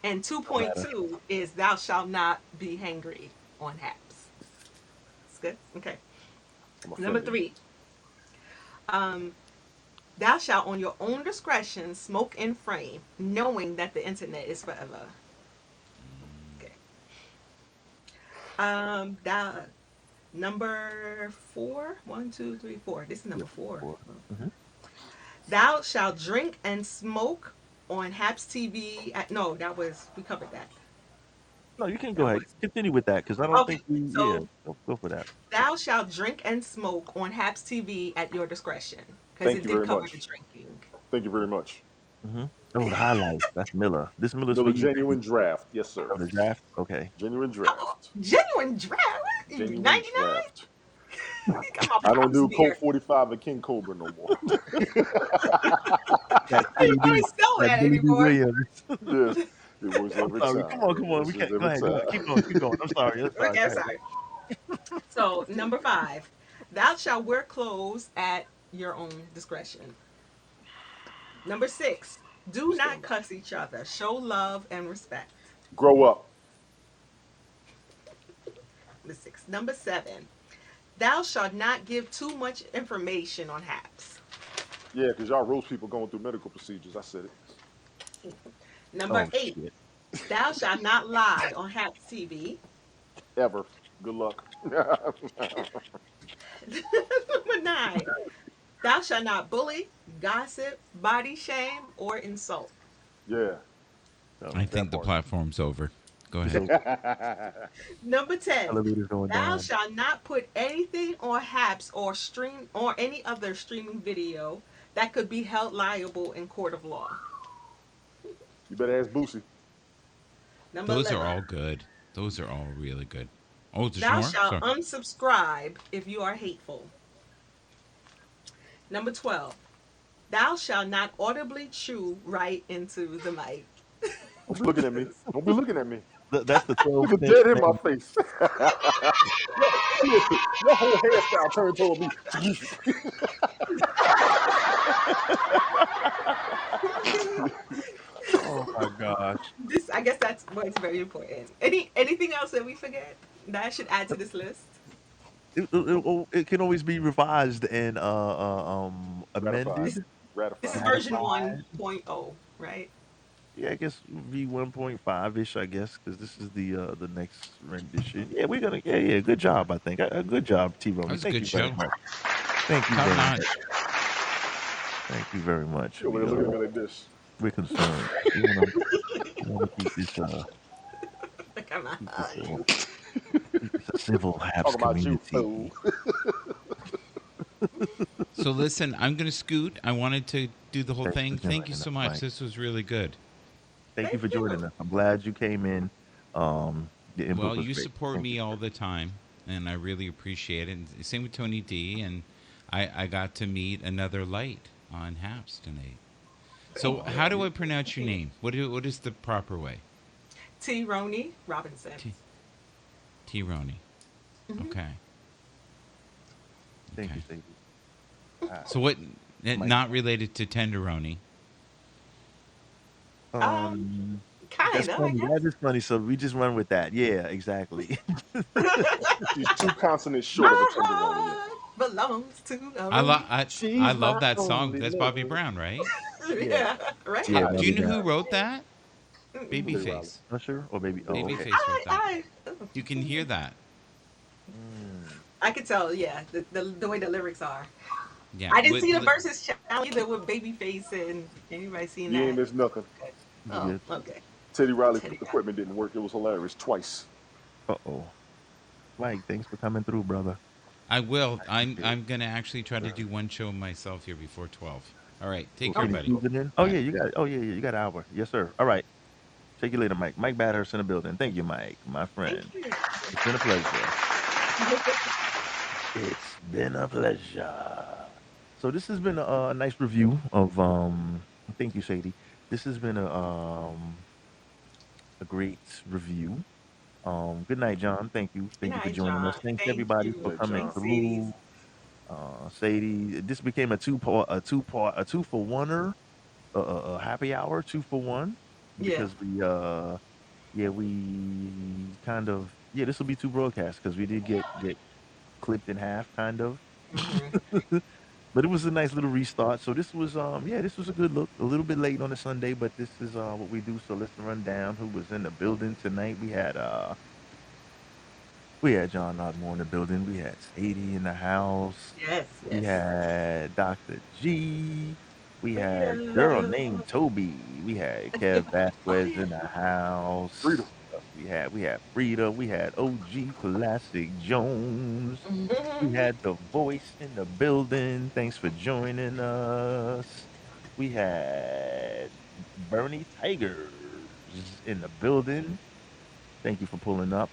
And
Don't matter.
2.2 is thou shalt not be hangry on haps. It's good? Okay.
I'm
Number
offended.
3, um, thou shalt on your own discretion smoke in frame, knowing that the internet is forever. Okay. Thou, number 4, 1, 2, 3, 4. This is
Yeah.
number 4.
Mm-hmm.
Thou shalt drink and smoke on Haps TV. No, that was, we covered that.
No, you can go
That
ahead.
was,
Continue with that because I don't
okay.
think we. Yeah,
So,
go for that.
thou shalt drink and smoke on Haps TV at your discretion, because
Thank
it
you
did
very
cover the
much.
drinking.
Thank you very much.
Mm-hmm. Oh, the highlights. That's Miller. This Miller's for
Miller
you,
genuine
baby.
draft. Yes, sir.
Oh, the draft. Okay.
Genuine
Oh,
draft.
genuine draft.
Genuine
99?
draft.
Got my
I don't
props
do
beer.
Colt 45 and King Cobra no more.
That
You
Billy
don't
D.
sell
That
that
Billy D.
anymore.
Williams.
Yes, it works
I'm
every
sorry.
time.
Come on,
It
come on.
works
We can't. Go
every
ahead. Go ahead.
time.
Keep going. Keep going. I'm sorry. I'm sorry.
Okay,
Go
I'm
ahead.
sorry. So, number 5, thou shalt wear clothes at your own discretion. Number 6, do not
Standard.
cuss each other. Show love and respect.
Grow up.
The 6. Number 7, thou shalt not give too much information on HAPS.
Yeah, because y'all roast people going through medical procedures. I said it.
Number
Oh
8,
shit.
thou shalt not lie on HAPS TV.
Ever. Good luck.
Number 9, thou shalt not bully, gossip, body shame, or insult.
Yeah.
I
So
That
think the
part.
platform's over. Go
it's
ahead.
over.
Number 10,
Elevator's going
thou
down.
shalt not put anything on HAPS or stream or any other streaming video that could be held liable in court of law.
You better ask Boosie.
Number
Those are
11,
all good. Those are all really good. Oh, there's
thou
more?
shalt
Sorry.
unsubscribe if you are hateful. Number 12, thou shalt not audibly chew right into the mic.
Don't be looking at me. Don't be looking at me.
That's the 12
Look
step
dead in my
thing.
face. Your whole hairstyle turned toward me.
Oh my gosh.
This, I guess that's what's very important. Anything else that we forget that I should add to this list?
It can always be revised and
Ratified.
amended,
This is
Ratified.
version
ratified.
1.0, right?
Yeah, I guess V 1.5 ish. I guess because this is the next rendition. Yeah, we're gonna. Yeah, yeah. Good job. I think. A good job, T.
That
Rony.
was a
Thank
good
you very
show.
much. Thank you
Top
very much.
notch.
Thank you very much.
You over there looking at me like this.
We're concerned. We wanna keep this
Come on.
keep this keep this a civil Habs
Talking about you,
community.
fool.
So listen, I'm gonna scoot. I wanted to do the whole
Thanks for
thing. Thank you
joining us,
so much.
Mike.
This was really good.
Thank you
Thank
for joining
you.
us. I'm glad you came in. The input
Well,
was
you
great.
support
Thank you.
me all the time, and I really appreciate it. And same with Tony D. And I got to meet another light on Haps tonight. So how do I pronounce your name? What is the proper way?
T. Roney Robinson.
T. T. Roney. Okay.
Thank
Okay.
you, Sadie.
So what?
Mike.
Not related to tenderoni.
Um,
Um,
kind
that's
of, I
funny.
guess.
That is funny. So we just run with that. Yeah, exactly.
She's two consonants short of a
My
tenderoni. Yeah.
heart belongs to a
I love
Roney.
I
She's
love
my
that song.
only
That's Bobby
love.
Brown, right?
Yeah.
Yeah, right.
Yeah,
Do you
Bobby
know who
Brown.
wrote that?
Teddy Riley.
Babyface.
Usher or baby? Oh, okay.
Babyface wrote that.
I,
You can hear that.
I could tell, yeah, the way the lyrics are.
Yeah.
I didn't see the verses channel either with Babyface and anybody seen
You ain't
that.
missed nothing.
You
Oh,
good?
okay.
Teddy Riley
Teddy Riley.
equipment didn't work. It was hilarious. Twice.
Uh-oh. Mike, thanks for coming through, brother.
I will.
I
I'm
appreciate it.
I'm gonna actually try to do one show myself here before 12. All right. Take
Cool.
care,
You
buddy.
squeezing in? Oh
Bye.
yeah, you got. Oh yeah, you got an hour. Yes, sir. All right. Take you later, Mike. Mike Bathurst in the building. Thank you, Mike, my
Thank
friend.
you.
It's been a pleasure. It's been a pleasure. So this has been a nice review of thank you, Sadie. This has been a great review. Good night, John. Thank you.
Good
Thank you for
night,
joining
John.
us. Thanks
Thank
everybody
you.
for
Good
coming
job.
Thanks, ladies.
through. Sadie, this became a two for oneer, a happy hour, 2 for 1,
Yeah.
because we kind of, this will be two broadcasts because we did get clipped in half, kind of.
Hmm.
But it was a nice little restart. So this was this was a good look. A little bit late on a Sunday, but this is what we do. So let's run down who was in the building tonight. We had John Osmore in the building. We had Sadie in the house.
Yes,
We
yes.
had Dr. G. We had a girl
Freedom.
named Toby. We had Kev
Oh,
Vasquez
yeah.
in the
Freedom.
house. What else we had Frida. We had OG Classic Jones. We
Mhm.
had the voice in the building. Thanks for joining us. We had Bernie Tigers in the building. Thank you for pulling up.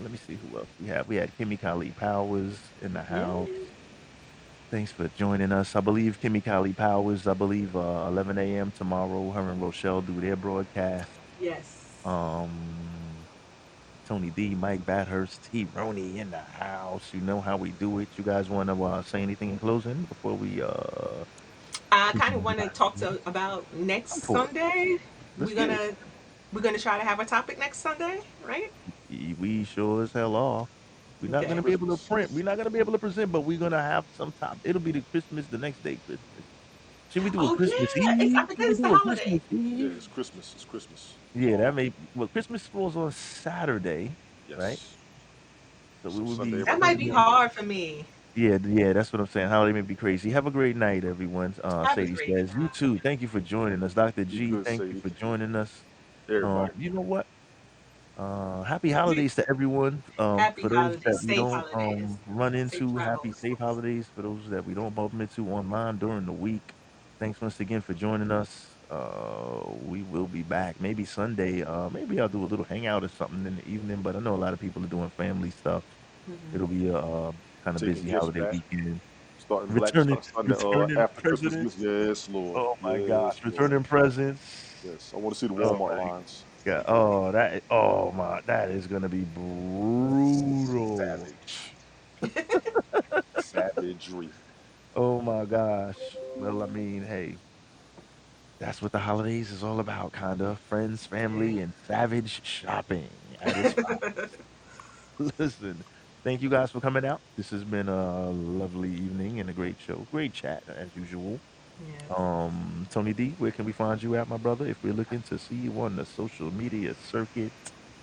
Let me see who else we had. We had Kimmy Kali Powers in the
Yeah.
house. Thanks for joining us. I believe Kimmy Kali Powers, 11 a.m. tomorrow. Her and Rochelle do their broadcast.
Yes.
Um, Tony D, Mike Bathurst, T Roney in the house. You know how we do it. You guys want to say anything in closing before we
I
kick
kind of
it
want to
back?
talk about next
Go for it.
Sunday.
Let's
We're
get it.
gonna we're gonna try to have a topic next Sunday, right?
We sure as hell are. We're not
Okay.
gonna be able to
Christmas.
print. We're not gonna be able to present, but we're gonna have some top. It'll be the Christmas the next day. Christmas. Should we do a
Oh
Christmas
yeah, it's
Eve? Should
because
we
it's the
do a
holiday.
Christmas
Yeah,
Eve?
it's Christmas. It's Christmas.
Yeah, that may. Well, Christmas falls on Saturday, right?
Yes.
So we
So
would
Sunday,
be.
That
everybody
might
be
be
off.
hard for me.
Yeah, yeah, that's what I'm saying. Holiday may be crazy. Have a great night, everyone.
Have a
Sadie
great
says, you
night.
too. Thank you for joining us. Dr.
Be
G,
good,
thank you
Sadie.
for joining us.
Everybody.
You know what? Happy
We
holidays to everyone.
happy
For those that
holidays,
we
safe
don't
holidays,
run
safe
into, happy
travels.
safe holidays. For those that we don't bump into online during the week, thanks once again for joining us. We will be back maybe Sunday. Maybe I'll do a little hangout or something in the evening. But I know a lot of people are doing family stuff. It'll be a kind of
Taking
busy
gifts
holiday
back.
weekend.
Starting
Returning,
Sunday
returning
after Christmas gifts.
presidents.
Yes, Lord.
Oh my
Yes,
gosh,
Lord.
returning presents.
Yes. I want to see the
Oh
Walmart
my
lines.
god. Oh, oh my, that is gonna be brutal.
Savage. Savagery.
Oh my gosh. Well, I mean, hey, that's what the holidays is all about, kinda. Friends, family, and savage shopping at its finest. Listen, thank you guys for coming out. This has been a lovely evening and a great show. Great chat as usual.
Yes.
Tony D, where can we find you at, my brother? If we're looking to see you on the social media circuit.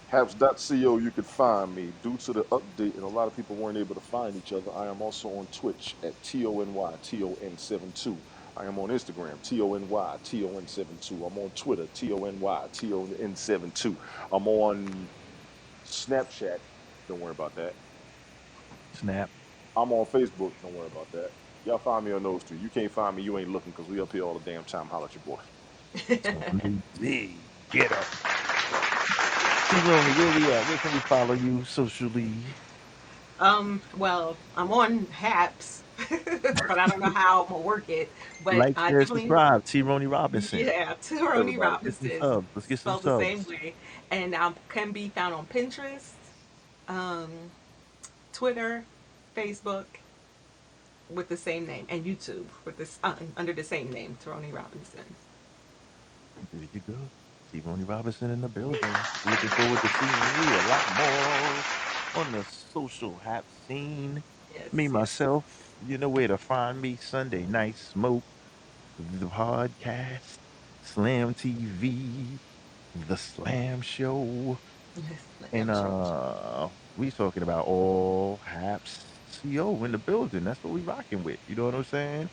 Haps.co, you could find me. Due to the update, and a lot of people weren't able to find each other, I am also on Twitch at TONY72. I am on Instagram, TONY72. I'm on Twitter, TONY72. I'm on Snapchat. Don't worry about that.
Snap.
I'm on Facebook. Don't worry about that. Y'all find me on those two. You can't find me, you ain't looking because we up here all the damn time. Holla at your boy.
Tony D. Get up. T-Rony, where we at? Where can we follow you socially?
Well, I'm on Haps, but I don't know how I'm gonna work it. But
Like,
I
share,
definitely,
subscribe. T-Rony Robinson.
yeah, Tony
Everybody.
Get some
Robinson,
subs. Let's get some
spelled the same
subs.
way, and can be found on Pinterest, um, Twitter, Facebook with the same name, and YouTube with this under the same name, Tony Robinson.
There you go. T-Rony Robinson in the building. Looking forward to seeing you a lot more on the social hap scene.
Yes,
Me,
yes.
myself, you know where to find me. Sunday Night Smoke, the podcast, Slam TV, the Slam Show. And
Lamb show.
we talking about all haps CO in the building. That's what we rocking with. You know what I'm saying?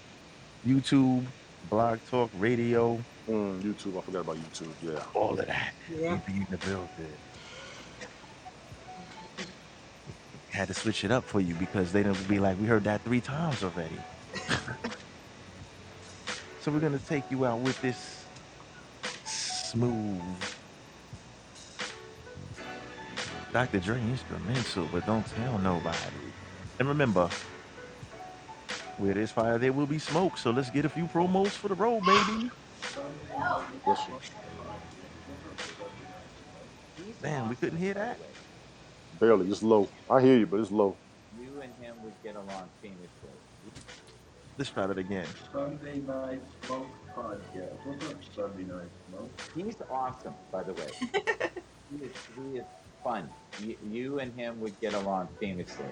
YouTube, Blog Talk Radio,
YouTube. I forgot about YouTube. Yeah.
all of that.
Yeah.
We be in the building. Had to switch it up for you because they don't be like, we heard that 3 times already. So we're gonna take you out with this smooth Dr. Dre instrumental, but don't tell nobody. And remember, where there's fire, there will be smoke. So let's get a few promos for the road, baby.
Bless you.
He's
Man, we couldn't
awesome,
hear
by the
that.
way.
Barely. It's low. I hear you, but it's low.
You and him would get along famously.
Let's try that again.
Sunday Night Smoke Podcast. What's up, Sunday Night Smoke?
He's awesome, by the way. He is fun. You and him would get along famously.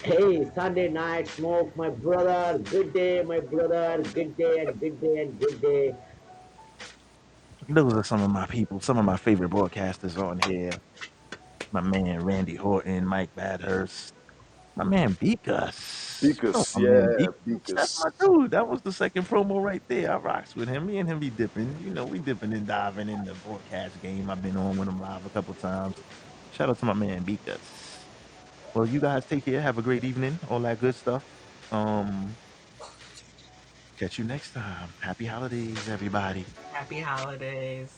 Hey, Sunday night smoke, my brother. Good day, my brother. Good day and good day and good day.
Those are some of my people, some of my favorite broadcasters on here. My man Randy Horton, Mike Badhurst, my man Beakus. You know
Beakus.
my man
Yeah,
Beakus. That's
Beakus.
my dude. That was the second promo right there. I rocks with him. Me and him be dipping. You know, we dipping and diving in the broadcast game. I've been on with him live a couple times. Shout out to my man Beakus. Well, you guys take care. Have a great evening. All that good stuff. Um, Catch you next time. Happy holidays, everybody.
Happy holidays.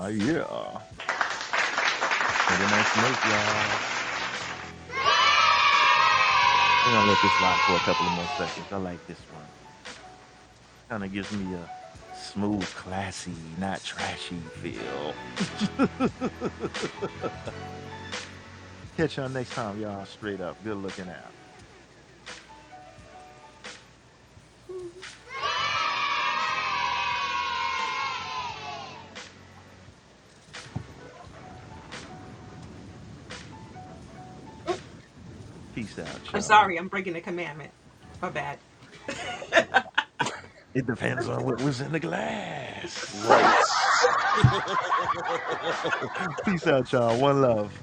Yeah. Have a nice smoke, y'all. I'm gonna let this rock for a couple of more seconds. I like this one. Kind of gives me a Smooth, classy, not trashy feel. Catch y'all next time, y'all. Straight up. Good looking out. Peace out,
I'm
y'all.
sorry, I'm breaking the commandment. My bad.
It depends on what was in the glass.
Right.
Peace out, y'all. One love.